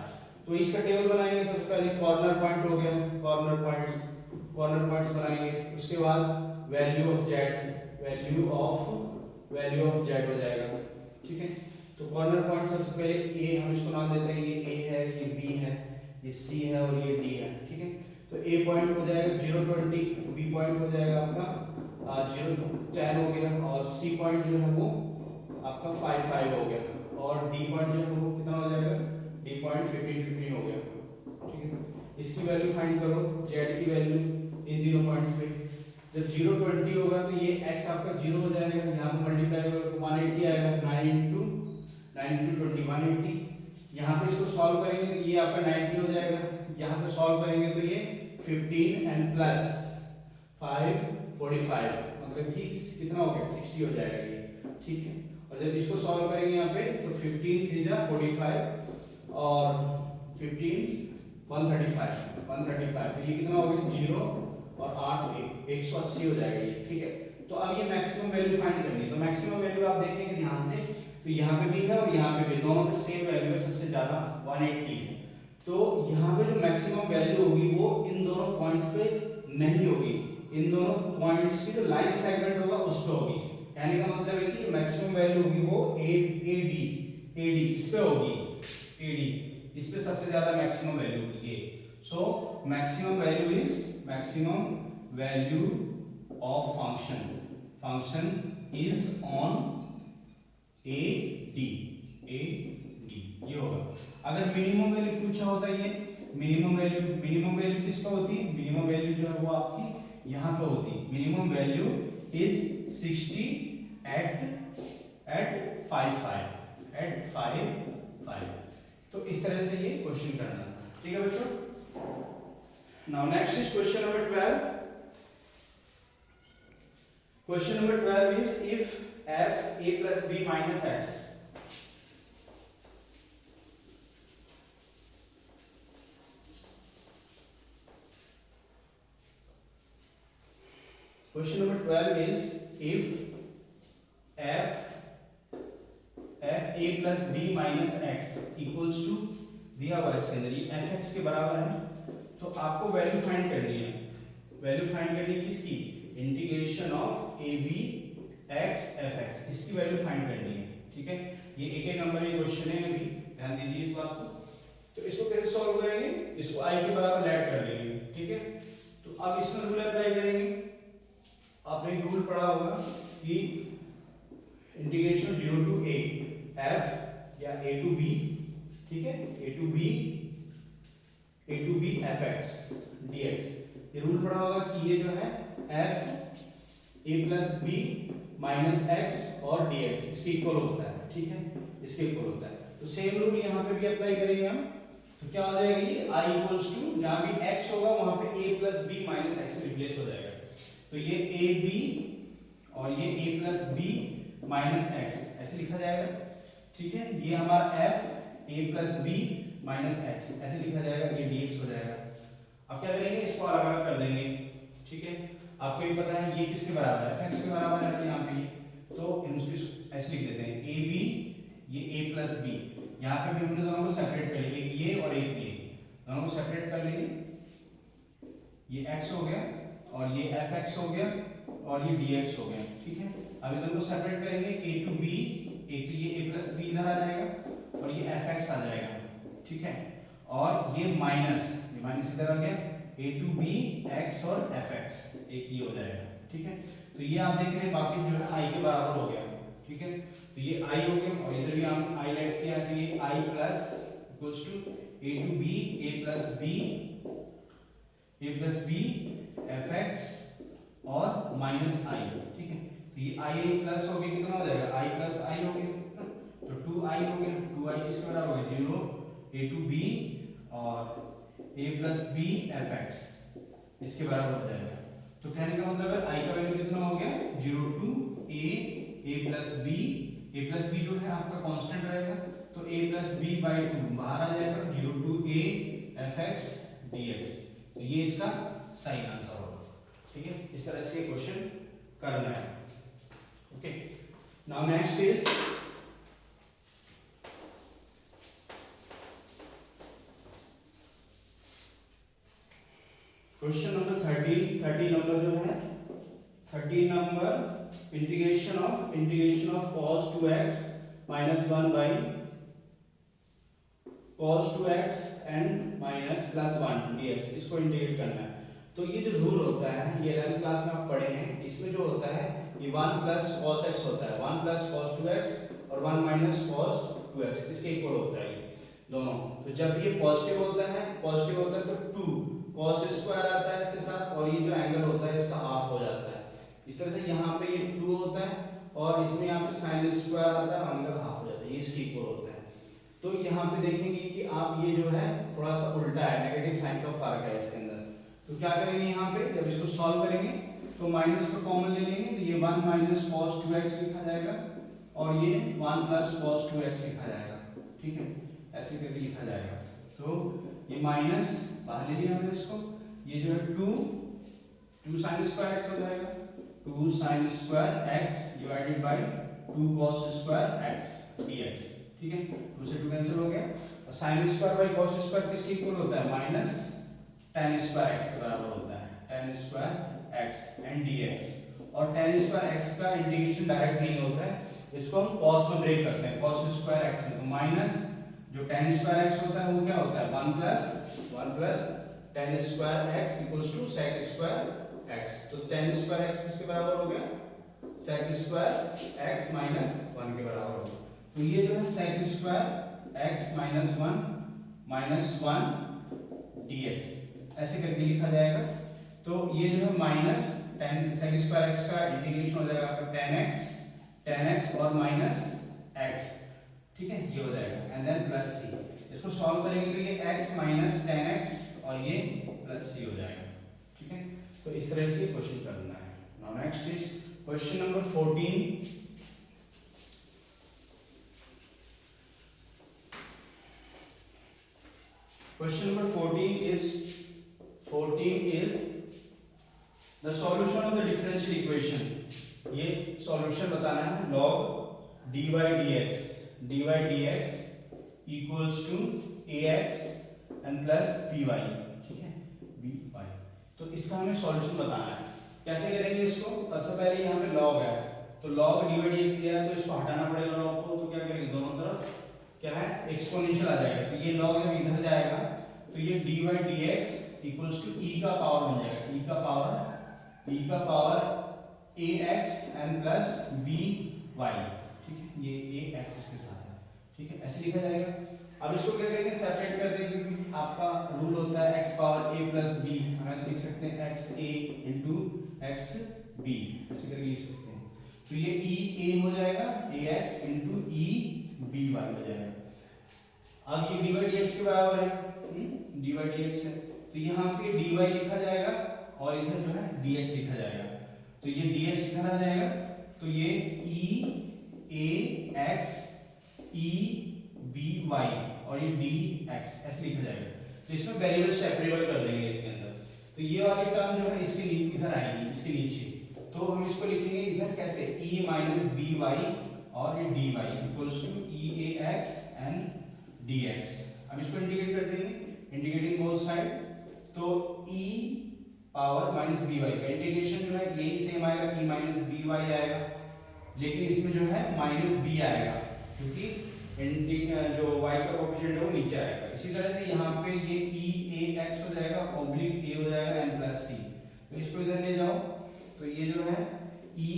तो इसका टेबल बनाएंगे। सबसे पहले कॉर्नर पॉइंट हो गया, कॉर्नर पॉइंट्स बनाएंगे, उसके बाद वैल्यू ऑफ z हो जाएगा। ठीक है, तो कॉर्नर पॉइंट सबसे पहले a, हम इसको नाम देते हैं, ये a है, ये b है, ये c है और ये d है। ठीक है, तो a पॉइंट हो जाएगा 0 20, b पॉइंट हो जाएगा आपका 10 हो गया, और सी पॉइंट जो है वो आपका 5 हो गया, और डी पॉइंट जो है वो कितना हो जाएगा, डी पॉइंट 15 हो गया। ठीक है, इसकी वैल्यू फाइंड करो, जेड की वैल्यू इन तीनों पॉइंट्स पे। जब 0 20 होगा तो ये x आपका 0 हो जाएगा, यहाँ पे मल्टीप्लाई होगा तो 180 आएगा, 9 इंटू 20 180। यहाँ पे इसको सॉल्व करेंगे तो ये आपका 90 हो जाएगा, यहाँ पे सॉल्व करेंगे तो ये 15 एंड प्लस 5 45, मतलब कि कितना हो गया, 60 हो जाएगा ये। ठीक है, और जब इसको सॉल्व करेंगे यहाँ पे तो 15 3 जा 45 और 15 135, तो ये कितना हो गया, 0 और 8 180 हो जाएगा ये। ठीक है, तो अब ये मैक्सिमम वैल्यू फाइंड करनी है, तो मैक्सिमम वैल्यू आप देखेंगे ध्यान से, तो यहाँ पे भी है और यहाँ पे भी, दोनों पे सेम वैल्यू है, सबसे ज्यादा 180 है। तो यहाँ पे जो मैक्सिमम वैल्यू होगी वो इन दोनों पॉइंट्स पे नहीं होगी, इन दोनों पॉइंट्स की जो लाइन सेगमेंट होगा उस पे होगी। कहने का मतलब है कि जो मैक्सिमम वैल्यू होगी वो एडी इस पे होगी, एडी इस पे सबसे ज्यादा मैक्सिमम वैल्यू होगी ये। So maximum value of function is on AD ये होगा। अगर मिनिमम वैल्यू पूछा होता है, ये मिनिमम वैल्यू किस पे होती है, मिनिमम वैल्यू जो है वो आपकी यहाँ पे होती है, मिनिमम वैल्यू इज 60 एट 5 तो इस तरह से ये क्वेश्चन करना है। ठीक है बच्चों, now next is question number 12। Question number 12 is if f a plus b minus x Question number 12 is if f a plus b minus x equals to, दिया हुआ है इसके अंदर ये fx के बराबर है, तो आपको वैल्यू फाइंड करनी है। वैल्यू फाइंड करनी है किसकी, integration of a b x fx, इसकी वैल्यू फाइंड करनी है। ठीक है, ये एक एक नंबर ये क्वेश्चन है, अभी ध्यान दीजिए इस बात को। तो इसको कैसे सॉल्व करेंगे, इसको i के बराबर लेट कर लेंगे। ठीक है, तो अब इसमें रूल अप्लाई करेंगे। आपने एक रूल पढ़ा होगा कि इंटीग्रेशन 0 टू a f या a टू b, ठीक है, a to b fx dx, ये रूल पढ़ा होगा कि ये जो है f a plus b minus x और dx इसके इक्वल होता है। ठीक है, इसके इक्वल होता है, तो सेम रूल यहाँ पे भी अप्लाई करेंगे हम। तो क्या हो जाएगा, ये i इक्वल्स टू जहां भी x होगा वहां पे a plus b minus x से रिप्लेस हो जाएगा, तो ये ए बी और ये a plus b minus x ऐसे लिखा जाएगा। ठीक है, ये हमारा f a plus b minus x ऐसे लिखा जाएगा, ये dx हो जाएगा। अब क्या करेंगे, इसको अलग अलग कर देंगे। ठीक है, आपको ये पता है ये किसके बराबर है, fx के बराबर है यहाँ पे, तो हम इसको ऐसे लिख देते हैं ए बी, ये a प्लस बी, यहाँ पे भी हमने दोनों को सेपरेट कर लिया, एक ये और एक ये, दोनों को सेपरेट कर लेंगे, ये x हो गया और ये fx हो गया और ये dx हो गया। ठीक है, अभी दोनों को सेपरेट करेंगे, a टू b, एक तो ये a प्लस b इधर आ जाएगा और ये fx आ जाएगा। ठीक है, और ये माइनस इधर आ गया, a टू b x और fx एक ये हो जाएगा। ठीक है, तो ये आप देख रहे हैं वापस जो है i के बराबर हो गया। ठीक है, तो ये i हो गया और इधर भी हम i लेट किया, तो ये i plus equals to a to b a plus b fx और माइनस i। ठीक है, तो ये i प्लस हो गया, कितना हो जाएगा, i प्लस i हो गया, तो 2i हो गया, 2i किसके बराबर हो गया, 0 a टू b और a प्लस b fx इसके बराबर हो जाएगा। तो कहने का मतलब है i का वैल्यू कितना हो गया, 0 टू a प्लस b जो है आपका कांस्टेंट रहेगा, तो a प्लस b बाई 2 बाहर आ जाएगा, 0 टू a fx dx, तो ये इसका सही आंसर होगा। ठीक है, इस तरह से क्वेश्चन करना है। Okay, now next is question number 30 number जो है 30 number integration of cos 2x minus 1 by cos 2x and minus plus 1 dx, इसको इंटीग्रेट करना है। तो ये जो रूल होता है ये 11th क्लास में आप पढ़े हैं, इसमें जो होता है ये 1 प्लस cos x होता है, 1 प्लस cos 2x और 1 माइनस cos 2x इसके इक्वल होता है ये दोनों। तो जब ये पॉजिटिव होता है तो 2 cos स्क्वायर आता है इसके साथ और ये जो एंगल होता है इसका हाफ हो जाता है। इस तरह से यहाँ पे ये 2 होता है और इसमें यहाँ पे sin स्क्वायर आता है, एंगल हाफ हो जाता है, ये इसके इक्वल होता है। तो यहाँ पे देखेंगे कि आप ये जो है थोड़ा सा उल्टा है, नेगेटिव साइन का फर्क है इसके अंदर। तो क्या करेंगे यहाँ पे जब इसको सॉल्व करेंगे तो माइनस को कॉमन ले लेंगे, तो ये 1 माइनस cos 2x लिखा जाएगा और ये 1 प्लस cos 2x लिखा जाएगा, ठीक है, ऐसे करके लिखा जाएगा। तो ये माइनस बाहर ले लिया हमने इसको, ये जो है 2 sin स्क्वायर x हो जाएगा, 2 sin square x divided by 2 cos square x dx, ठीक है, 2 से 2 कैंसिल हो गया और sin square by cos square किसके इक्वल होता है, माइनस tan स्क्वायर x के बराबर होता है, tan square x and dx। और tan स्क्वायर x का इंटीग्रेशन डायरेक्ट नहीं होता है, इसको हम cos में ब्रेक करते हैं, cos स्क्वायर x में, तो माइनस जो tan स्क्वायर x होता है वो क्या होता है 1 plus tan square x equals to sec square x। तो tan स्क्वायर x किसके बराबर हो गया, sec स्क्वायर x माइनस 1 के बराबर हो गया। तो ये जो है sec square x minus 1 dx ऐसे करके लिखा जाएगा। तो ये जो है minus tan sec square x का इंटीग्रेशन हो जाएगा आपका tan x और माइनस x, ठीक है, ये हो जाएगा एंड देन प्लस c। इसको सॉल्व करेंगे तो ये x माइनस tan x और ये प्लस c हो जाएगा, ठीक है। तो इस तरह से क्वेश्चन करना है। Now next is question number 14। Question number 14 is the solution of the differential equation। ये सॉल्यूशन बताना है, log dy dx equals to ax and plus by, ठीक है, by। तो इसका हमें सॉल्यूशन बताना है। कैसे करेंगे इसको, सबसे पहले यहाँ पे log है तो log dy dx दिया है तो इसको हटाना पड़ेगा log को, तो क्या करेंगे दोनों तरफ क्या है एक्सपोनेंशियल आ जाएगा। तो ये log जब इधर जाएगा तो ये dy dx equals to e का पावर बन जाएगा, e का power ax n plus by, ठीक है, ये ax इसके साथ है, ठीक है, ऐसे लिखा जाएगा। अब इसको क्या करेंगे सेपरेट कर देंगे क्योंकि आपका रूल होता है x power a plus b, हम ऐसे लिख सकते हैं x a into x b, ऐसे करके लिख सकते हैं। तो ये e a हो जाएगा ax इंटू e by हो जाएगा। अब ये dy dx के बराबर है, dy dx है, तो यहाँ पे dy लिखा जाएगा और इधर जो है dx लिखा जाएगा। तो ये dx इधर आ जाएगा तो ये e ax e by और ये dx ऐसे लिखा जाएगा। तो इसमें वेरिएबल सेपरेबल कर देंगे इसके अंदर। तो ये वाली टर्म जो है इसके इधर आएगी, इसके नीचे, तो हम इसको लिखेंगे इधर कैसे e माइनस by और ये dy equals to e ax and dx। अब इसको इंटीग्रेट कर देंगे, इंटीग्रेटिंग बोथ साइड, तो e पावर माइनस by का इंटीग्रेशन जो है यही सेम आएगा, e माइनस by आएगा, लेकिन इसमें जो है माइनस b आएगा क्योंकि जो y का कोएफिशिएंट है वो नीचे आएगा। इसी तरह से यहाँ पे ये e ax हो जाएगा ऑब्लिक a हो जाएगा n प्लस c। तो इसको इधर ले जाओ तो ये जो है e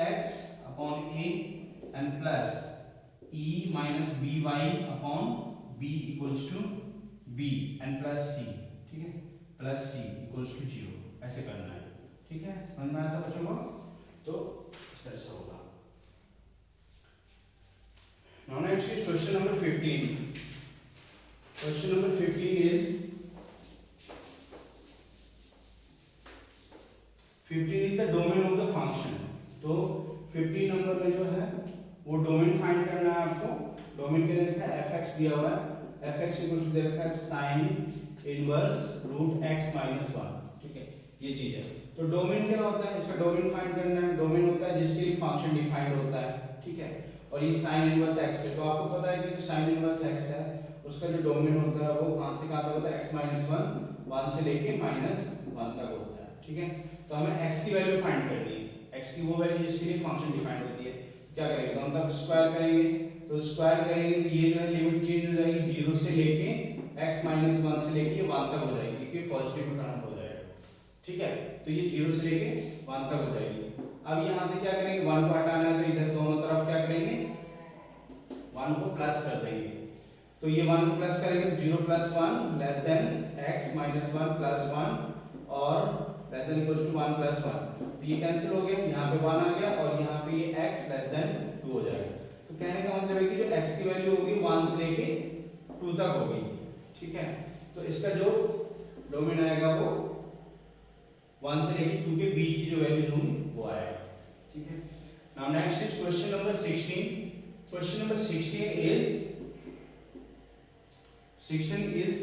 ax upon a n plus e minus by upon b equals to b n plus c, ठीक है, प्लस c इक्वल्स टू 0, ऐसे करना है, ठीक है, समझ में आया सब बच्चों को? तो इस तरह से होगा। Now next is question number 15. Question number 15 is 15 is the domain of the function। तो 15 नंबर में जो है वो डोमेन फाइंड करना है आपको। डोमेन के लिए लिखा है fx दिया हुआ है, fx इक्वल्स टू दे रखा है sin inverse root x minus 1, ठीक है, ये चीज है। तो डोमेन क्या होता है, इसका डोमेन फाइंड करना है। डोमेन होता है जिसके लिए फंक्शन डिफाइंड होता है, ठीक है, और ये sin इनवर्स x है। तो आपको पता है कि जो sin इनवर्स x है उसका जो डोमेन होता है वो कहां से कहां तक होता है, x माइनस 1 से लेके माइनस 1 तक होता है, ठीक है। तो हमें x की वैल्यू फाइंड करनी है, x की वो वैल्यू जिसके लिए फंक्शन डिफाइंड होती है। क्या करेंगे, दोनों तरफ स्क्वायर करेंगे, तो स्क्वायर करेंगे तो ये जो है लिमिट चेंज हो जाएगी 0 से लेके x माइनस 1 से लेके 1 तक हो जाएगी क्योंकि पॉजिटिव में कन्वर्ट हो जाएगा, ठीक है, तो ये 0 से लेके 1 तक हो जाएगी। अब यहाँ से क्या करेंगे, 1 को हटाना है तो इधर दोनों तरफ क्या करेंगे, 1 को प्लस कर देंगे। तो ये 1 को प्लस करेंगे तो 0 plus 1 less than x minus 1 plus 1 और less than equals to 1 plus 1। तो ये कैंसिल हो गया, यहाँ पे 1 आ गया और यहाँ पे ये x लेस देन 2 हो जाएगा। तो कहने का मतलब है कि जो x की वैल्यू होगी 1 से लेके 2 तक होगी। ठीक है, तो इसका जो डोमेन आएगा वो 1 से लेके 2 के बीच की जो वैल्यूज होंगी वो आएगा। ठीक है, now next is question number 16। Question number 16 is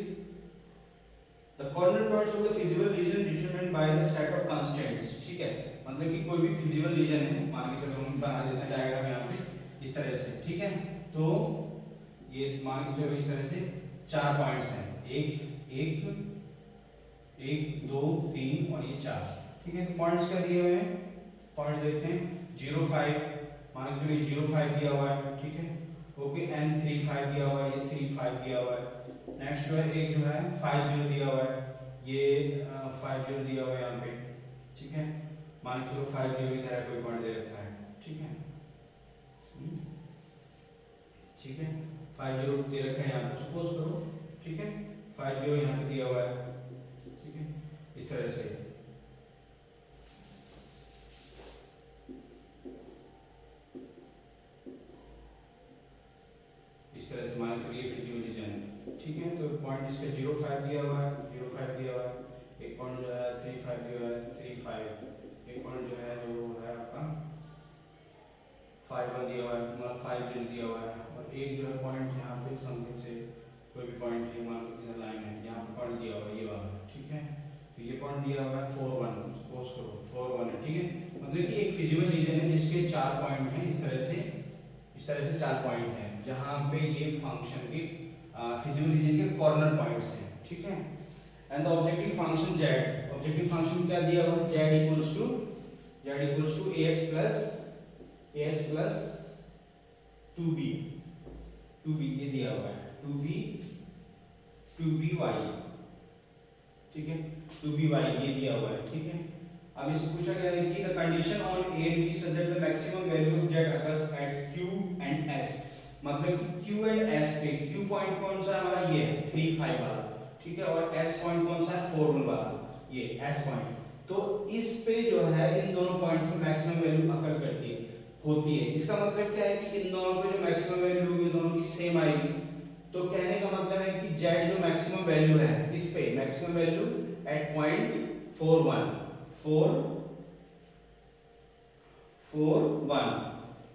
the corner points of the feasible region determined by the set of constants। ठीक है, मतलब कि कोई भी feasible region है, मान के चलो हम बना देते हैं डायग्राम यहाँ पे इस तरह से। ठीक है, तो ये मान के चलो इस तरह से 4 पॉइंट्स हैं, 1 2 3 और ये 4। ठीक है, तो पॉइंट्स क्या दिए हुए हैं, पॉइंट्स देखते हैं। 0 5 मान के चलो 0 5 दिया हुआ है। ठीक है, ओके, n 3 5 दिया हुआ है, ये 3 5 दिया हुआ है। नेक्स्ट जो है एक जो है 5 0 दिया हुआ है, ये 5 0 दिया हुआ है यहाँ पे। ठीक है, मान के चलो 5 0 इधर है, कोई पॉइंट दे रखा है। ठीक है, ठीक है, 5 0 दे रखा है यहाँ पे, सपोज करो। ठीक है, 5 0 यहाँ पे दिया हुआ है। ठीक है, इस तरह से मान के लिए फिजिकल रीजन है। ठीक है, तो पॉइंट इसका 0 5 दिया हुआ है, 0 5 दिया हुआ है। एक पॉइंट जो है 3 5 दिया हुआ है, 3 5। एक पॉइंट जो है वो है आपका 5 1 दिया हुआ है, मतलब 5 0 दिया हुआ है। और एक जो है पॉइंट यहाँ पे समथिंग से कोई भी पॉइंट है, मान लो इधर लाइन है, यहाँ पे पॉइंट दिया हुआ है ये वाला। ठीक है, तो ये पॉइंट दिया हुआ है 4 1, सपोज करो 4 1 है। ठीक है, मतलब कि एक फिजिबल रीजन है जिसके 4 पॉइंट हैं, इस तरह से 4 पॉइंट हैं जहां पे ये फंक्शन के फिजिबल रीजन के कॉर्नर पॉइंट्स हैं। ठीक है, and the objective function z, objective function क्या दिया हुआ है, z equals to ax plus 2b ये दिया हुआ है, 2by। ठीक है, 2by ये दिया हुआ है। ठीक है, अब इसको पूछा गया है कि the condition on a and b such that the maximum value of z occurs at q and s, मतलब कि q and s पे q पॉइंट कौन सा है हमारा, ये है 3 5 वाला। ठीक है, और s पॉइंट कौन सा है 4 1 वाला, ये s पॉइंट। तो इस पे जो है इन दोनों पॉइंट्स में मैक्सिमम वैल्यू अकर करती है होती है। इसका मतलब क्या है कि इन दोनों पे जो मैक्सिमम वैल्यू होगी दोनों की सेम आएगी। तो कहने का मतलब है कि z जो मैक्सिमम वैल्यू है इस पे, मैक्सिमम वैल्यू एट पॉइंट 4 1 4 4 1।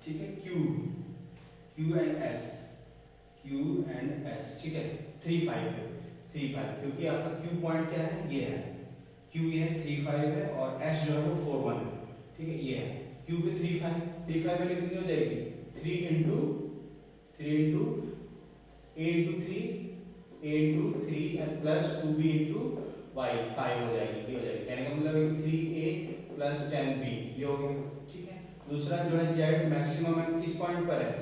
ठीक है, q एंड s। ठीक है, 3 5 क्योंकि आपका q पॉइंट क्या है, ये है q, ये है 3 5 है और s जो है वो 4 1 है। ठीक है, ये है q पे 3 5 वैल्यू कितनी हो जाएगी, 3 into a into 3 and plus 2b into y 5 हो जाएगी, ये हो जाएगी। कहने का मतलब है कि 3a plus 10b ये हो गया। ठीक है, दूसरा जो है z मैक्सिमम है किस पॉइंट पर है,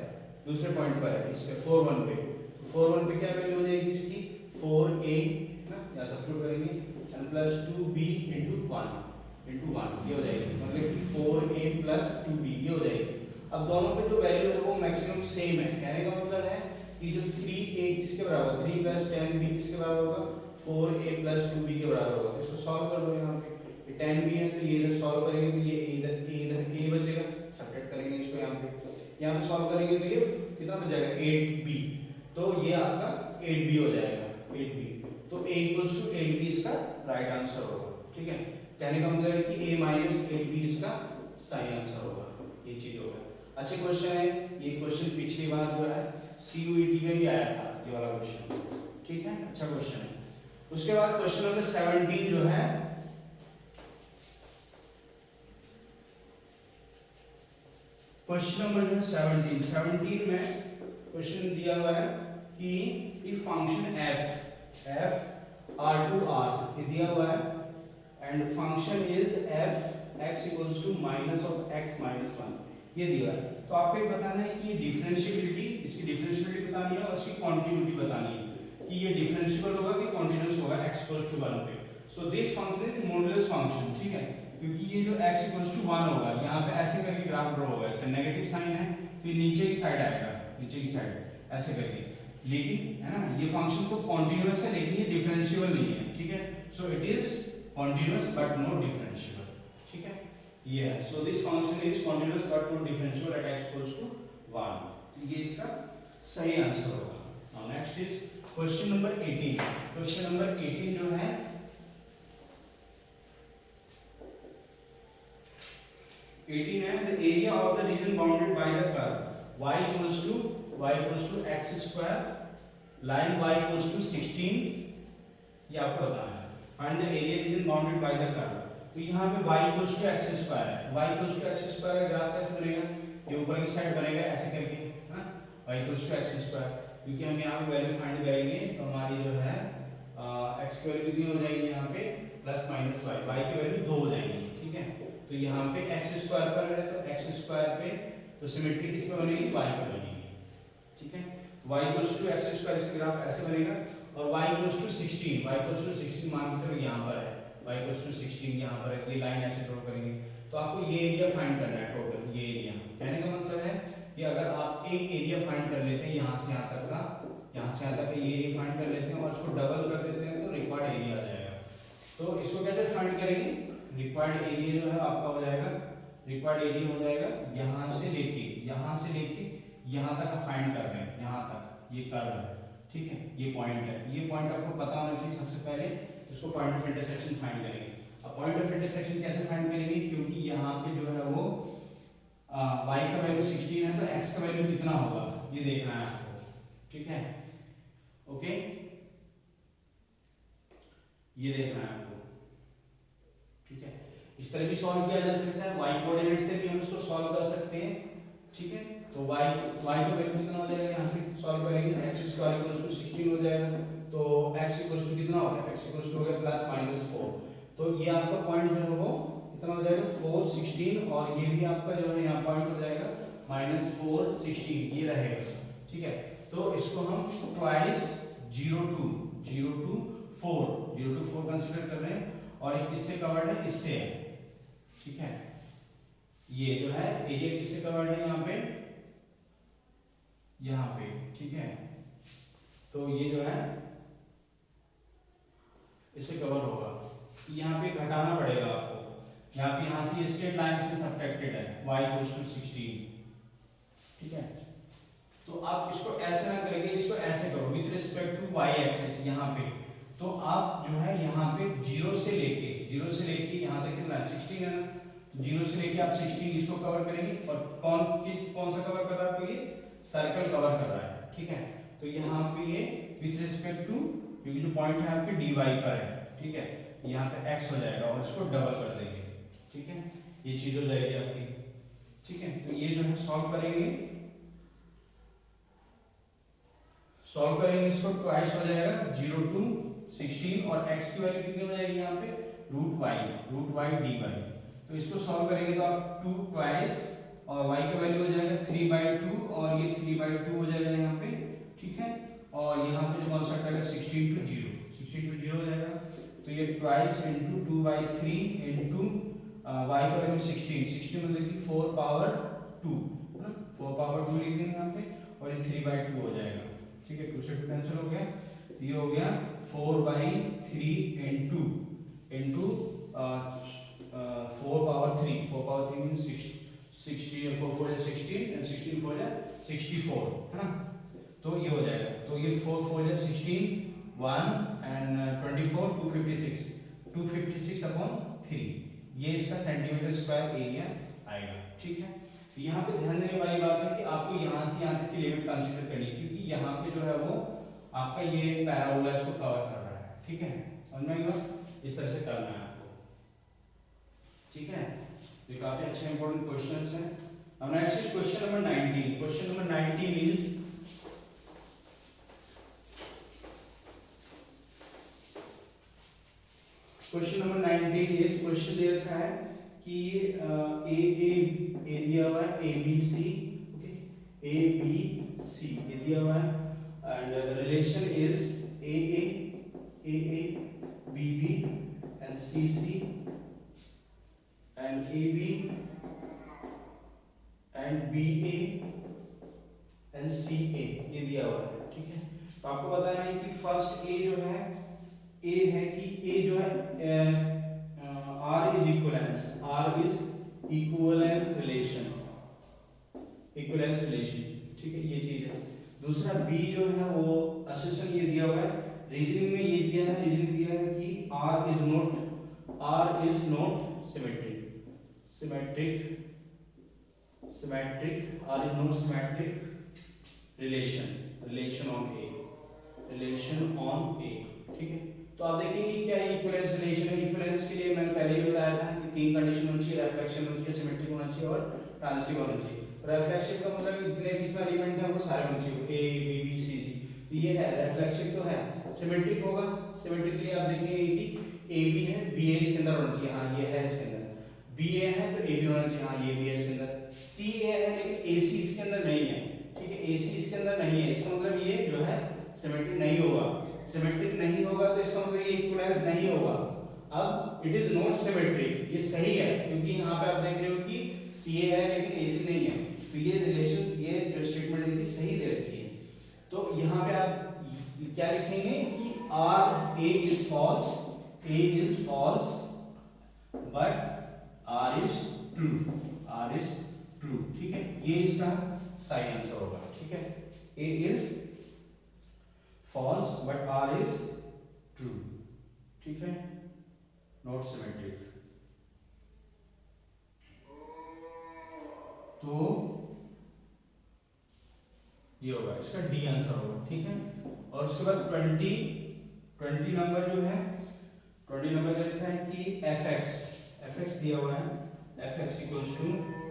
दूसरे पॉइंट पर है, इस पे 4 1 पे। तो 4 1 पे क्या वैल्यू हो जाएगी इसकी, 4a ना, या सब्स्टिट्यूट करेंगे and plus 2b into 1 ये हो जाएगी, मतलब कि 4a plus 2b ये हो जाएगी। अब दोनों पे जो वैल्यू है वो मैक्सिमम सेम है। कहने का मतलब है कि जो 3a किसके बराबर, 3 plus 10b किसके बराबर होगा, 4a plus 2b के बराबर होगा। तो इसको सॉल्व कर दो, यहाँ पे 10b है तो ये इधर सॉल्व करेंगे तो ये इधर a बचेगा, सब्ट्रैक्ट करेंगे इसको यहाँ पे सॉल्व करेंगे तो ये कितना बच जाएगा 8b। तो ये आपका 8b हो जाएगा, 8b। तो a equals to 8b इसका राइट आंसर होगा। ठीक है, कहने का मतलब है कि a minus 8b इसका सही आंसर होगा, ये चीज होगा। अच्छे क्वेश्चन है ये, क्वेश्चन पिछली बार जो है CUET में भी आया था ये वाला क्वेश्चन। ठीक है, अच्छा क्वेश्चन है। उसके बाद क्वेश्चन नंबर 17 जो है, क्वेश्चन नंबर 17 में क्वेश्चन दिया हुआ है कि if function f r to r ये दिया हुआ है and function is f x equals to minus of x minus 1 ये दिया है। तो आपको ये बताना है कि ये डिफरेंशिएबिलिटी, इसकी डिफरेंशिएबिलिटी बतानी है और इसकी कॉन्टिन्यूटी बतानी है कि ये डिफरेंशिएबल होगा कि कॉन्टिन्यूअस होगा x equals to 1 पे। सो this function is modulus function, ठीक है, क्योंकि ये जो x इक्वल्स टू 1 होगा, यहाँ पे ऐसे करके ग्राफ ड्रॉ होगा, इसका नेगेटिव साइन है तो ये नीचे की साइड आएगा, नीचे की साइड ऐसे करके, लेकिन है ना, ये फंक्शन तो कॉन्टिन्यूअस है लेकिन ये डिफरेंशिएबल नहीं है, ठीक है, so it is continuous but not differentiable, ठीक है, ये है, so this function is continuous but not differentiable at x equals to 1, तो ये इसका सही आंसर होगा। Now next is question number 18, question number 18 जो है the area of the region bounded by the curve y equals to x square, line y equals to 16, ये आपको बताना है, find the area region bounded by the curve, तो यहाँ पे y equals to x square है, y equals to x square का graph कैसे बनेगा, ये ऊपर की साइड बनेगा ऐसे करके, हाँ, y equals to x square, क्योंकि हम यहाँ पे वैल्यू फाइंड करेंगे तो हमारी जो है x की वैल्यू कितनी हो जाएगी यहाँ पे प्लस माइनस y की वैल्यू 2 हो जाएगी, ठीक है, तो यहाँ पे x स्क्वायर पर है तो x स्क्वायर पे तो सिमेट्री किस पे बनेगी, y पे बनेगी, ठीक है, y equals to x square, इसका ग्राफ ऐसे बनेगा, और y इक्वल्स टू 16 मान के चलो यहाँ पर है, y इक्वल्स टू 16 यहाँ पर है, ये लाइन ऐसे ड्रॉ करेंगे, तो आपको ये एरिया फाइंड करना है टोटल, ये एरिया, कहने का मतलब है कि अगर आप एक एरिया फाइंड कर लेते हैं यहाँ से यहाँ तक का, यहाँ से यहाँ तक का ये एरिया फाइंड कर लेते हैं और इसको डबल कर देते हैं तो रिक्वायर्ड एरिया आ जाएगा, तो इसको कैसे फाइंड करेंगे, रिक्वायर्ड एरिया जो है आपका हो जाएगा, रिक्वायर्ड एरिया हो जाएगा यहाँ से लेके यहाँ तक का फाइंड कर रहे हैं, यहाँ तक ये कर्व है, ठीक है, ये पॉइंट है, ये पॉइंट आपको पता होना चाहिए, सबसे पहले इसको पॉइंट ऑफ इंटरसेक्शन फाइंड करेंगे। अब पॉइंट ऑफ इंटरसेक्शन कैसे फाइंड करेंगे, क्योंकि यहाँ पे जो है वो y का वैल्यू 16 है तो x का वैल्यू कितना होगा ये देखना है आपको, ठीक है, ओके, ये देखना है आपको, ठीक है, इस तरह भी सॉल्व किया जा सकता है, y कोऑर्डिनेट से भी हम इसको सॉल्व कर सकते हैं, ठीक है, तो y का वैल्यू कितना हो जाएगा, यहाँ पे सॉल्व करेंगे तो x स्क्वायर इक्वल्स टू 16 हो जाएगा, तो x इक्वल्स टू कितना होगा, x इक्वल्स टू हो गया प्लस माइनस 4, तो ये आपका पॉइंट जो है वो कितना हो जाएगा 4 16, और ये भी आपका जो है यहाँ पॉइंट हो जाएगा माइनस 4 16, ये रहेगा, ठीक है, तो इसको हम ट्वाइस 0 to 4 कंसीडर कर रहे हैं, और ये किससे कवर्ड है, इससे है, ठीक है, ये जो है एरिया किससे कवर्ड है यहाँ पे, ठीक है, तो ये जो है इससे कवर होगा, यहाँ पे घटाना पड़ेगा आपको, यहाँ से स्ट्रेट लाइन से सब्ट्रैक्टेड है y इक्वल्स टू 16, ठीक है, तो आप इसको ऐसे ना करेंगे, इसको ऐसे करो with respect to y axis, यहाँ पे तो आप जो है यहाँ पे 0 से लेके यहाँ तक कितना 16 है ना, तो 0 से लेके आप 16 इसको कवर करेंगे, और कौन सा कवर कर रहा है आपको, ये सर्कल कवर कर रहा है, ठीक है, तो यहाँ पे ये विथ रिस्पेक्ट टू, क्योंकि जो पॉइंट है आपके dy पर है, ठीक है, यहाँ पे x हो जाएगा और इसको डबल कर देंगे, ठीक है, ये चीज हो जाएगी आपकी, ठीक है, तो ये जो है सॉल्व करेंगे इसको ट्वाइस हो जाएगा 0 to 16, और x की वैल्यू कितनी हो जाएगी यहाँ पे रूट y dy, तो इसको सॉल्व करेंगे तो आप 2 ट्वाइस और y का वैल्यू हो जाएगा 3/2, और ये 3/2 हो जाएगा यहाँ पे, ठीक है, और यहाँ पे जो कॉन्सेप्ट आएगा 16 to 0 हो जाएगा, तो ये ट्वाइस इंटू 2/3 इंटू y का वैल्यू 16 मतलब कि 4 पावर 2 है ना, 4 पावर 2 लिख देंगे यहाँ पे, और ये 3/2 हो जाएगा, ठीक है, 2 से 2 कैंसिल हो गया, तो ये हो गया 4/3 into 4 power 3 means 60, 4 4 is 16 and 16 4 is 64, है ना, तो ये हो जाएगा, तो ये 4 4 is 16 1 and 24 256 अपॉन 3, ये इसका सेंटीमीटर स्क्वायर एरिया आएगा, ठीक है, तो यहाँ पे ध्यान देने वाली बात है कि आपको यहाँ से यहाँ तक की लिमिट कंसीडर करनी है, क्योंकि यहाँ पे जो है वो आपका ये पैराबोला इसको कवर कर रहा है, ठीक है, समझ में आएगा, इस तरह से करना है आपको, ठीक है, तो ये काफी अच्छे इंपॉर्टेंट क्वेश्चंस हैं। अब next is question number 19, question number 19 is question number 19 is question दे रखा है कि ए एरिया है ABC, ओके, ABC एरिया है, and the relation is AA BB CC and AB and BA and CA, ये दिया हुआ है, ठीक है। तो आपको बताना है कि फर्स्ट ए जो है, ए है कि ए जो है R is equivalence, R is equivalence relation, equivalence relation, ठीक है, ये चीज है। दूसरा बी जो है वो असोसिएशन ये दिया हुआ है, रीजनिंग में ये दिया है, रीजनिंग दिया है कि R is not symmetric, R is not symmetric relation on A, ठीक है। तो आप देखेंगे क्या इक्विवेलेंस रिलेशन है। इक्विवेलेंस के लिए मैंने पहले ही बताया था कि तीन कंडीशन होनी चाहिए, रिफ्लेक्शन होनी चाहिए, सिमेट्रिक होना चाहिए और ट्रांजिटिव होना चाहिए। रिफ्लेक्शन का मतलब जितने भी इसमें एलिमेंट हैं वो सारे होने चाहिए, A B B C C। तो ये है रिफ्लेक्शन तो है, सिमेट्रिक होगा, सिमेट्रिक के लिए आप देखेंगे कि AB है, BA इसके अंदर होना चाहिए, हाँ ये है इसके अंदर, BA है तो AB होना चाहिए, हाँ ये भी है इसके अंदर, CA है लेकिन AC इसके अंदर नहीं है, ठीक है, AC इसके अंदर नहीं है, इसका मतलब ये जो है सिमेट्रिक नहीं होगा, सिमेट्रिक नहीं होगा तो इसका मतलब ये इक्विवेलेंस नहीं होगा। अब इट इज नॉट सिमेट्रिक, ये सही है क्योंकि यहाँ पे आप देख रहे हो कि CA है लेकिन AC नहीं है, तो ये रिलेशन, ये जो स्टेटमेंट है सही दे रखी है। तो यहाँ पे आप क्या लिखेंगे कि A is false but R is true, ठीक है, ये इसका सही आंसर होगा, ठीक है। A is false but R is true, ठीक है, नॉट सिमेट्रिक। तो ये होगा इसका डी आंसर होगा, ठीक है। और उसके बाद 20 नंबर जो है, 20 नंबर दे रखा है कि fx दिया हुआ है, fx equals to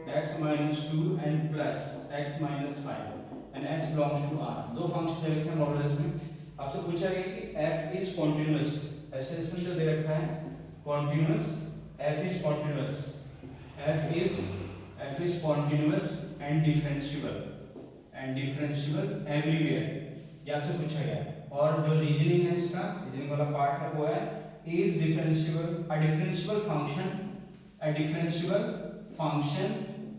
x minus 2 and plus x minus 5 and x belongs to R। दो फंक्शन दे रखे हैं मॉडुलस में, आपसे पूछा गया कि f is continuous, एसेसन जो दे रखा है continuous, f is continuous, f is continuous and differentiable everywhere, ये आपसे पूछा गया। और जो रीजनिंग है इसका, रीजनिंग वाला पार्ट है वो है is differentiable, a differentiable function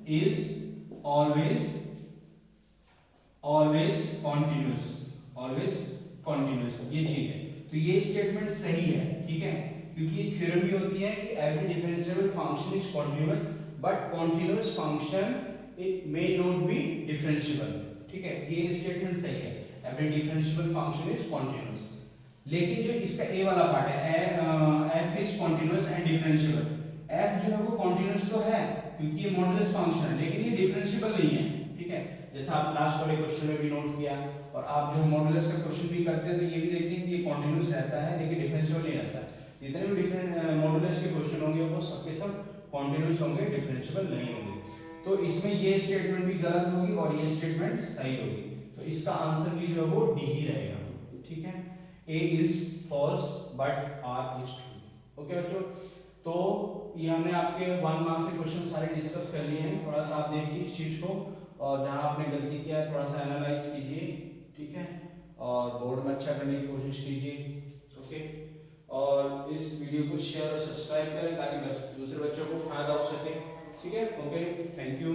is always continuous, ये चीज है। तो ये स्टेटमेंट सही है, ठीक है, क्योंकि ये थ्योरम भी होती है कि every differentiable function is continuous but continuous function it may not be differentiable, ठीक है, ये स्टेटमेंट सही है, every differentiable function is continuous। लेकिन जो इसका ए वाला पार्ट है, f is continuous and differentiable, f जो है वो continuous तो है क्योंकि ये मॉडुलस फंक्शन है, लेकिन ये डिफरेंशिएबल नहीं है, ठीक है। जैसा आप लास्ट वाले क्वेश्चन में भी नोट किया, और आप जो मॉडुलस का क्वेश्चन भी करते हैं तो ये भी देखते हैं कि ये कॉन्टिन्यूअस रहता है लेकिन डिफरेंशिएबल नहीं रहता है। जितने भी डिफरेंट मॉडुलस के क्वेश्चन होंगे वो सबके सब कॉन्टिन्यूअस होंगे, डिफरेंशिएबल नहीं होंगे। तो इसमें ये स्टेटमेंट भी गलत होगी और ये स्टेटमेंट सही होगी, तो इसका आंसर भी जो है वो डी ही रहेगा, ठीक है। A is false but R is true। Okay बच्चों, तो ये हमने आपके 1 मार्क्स से क्वेश्चन सारे डिस्कस कर लिए हैं, थोड़ा सा आप देखिए इस चीज को और जहां आपने गलती किया है थोड़ा सा एनालाइज कीजिए, ठीक है, और बोर्ड में अच्छा करने की कोशिश कीजिए, ओके। और इस वीडियो को शेयर और सब्सक्राइब करें ताकि दूसरे बच्चों को फायदा हो सके, ठीक है, ओके, थैंक यू।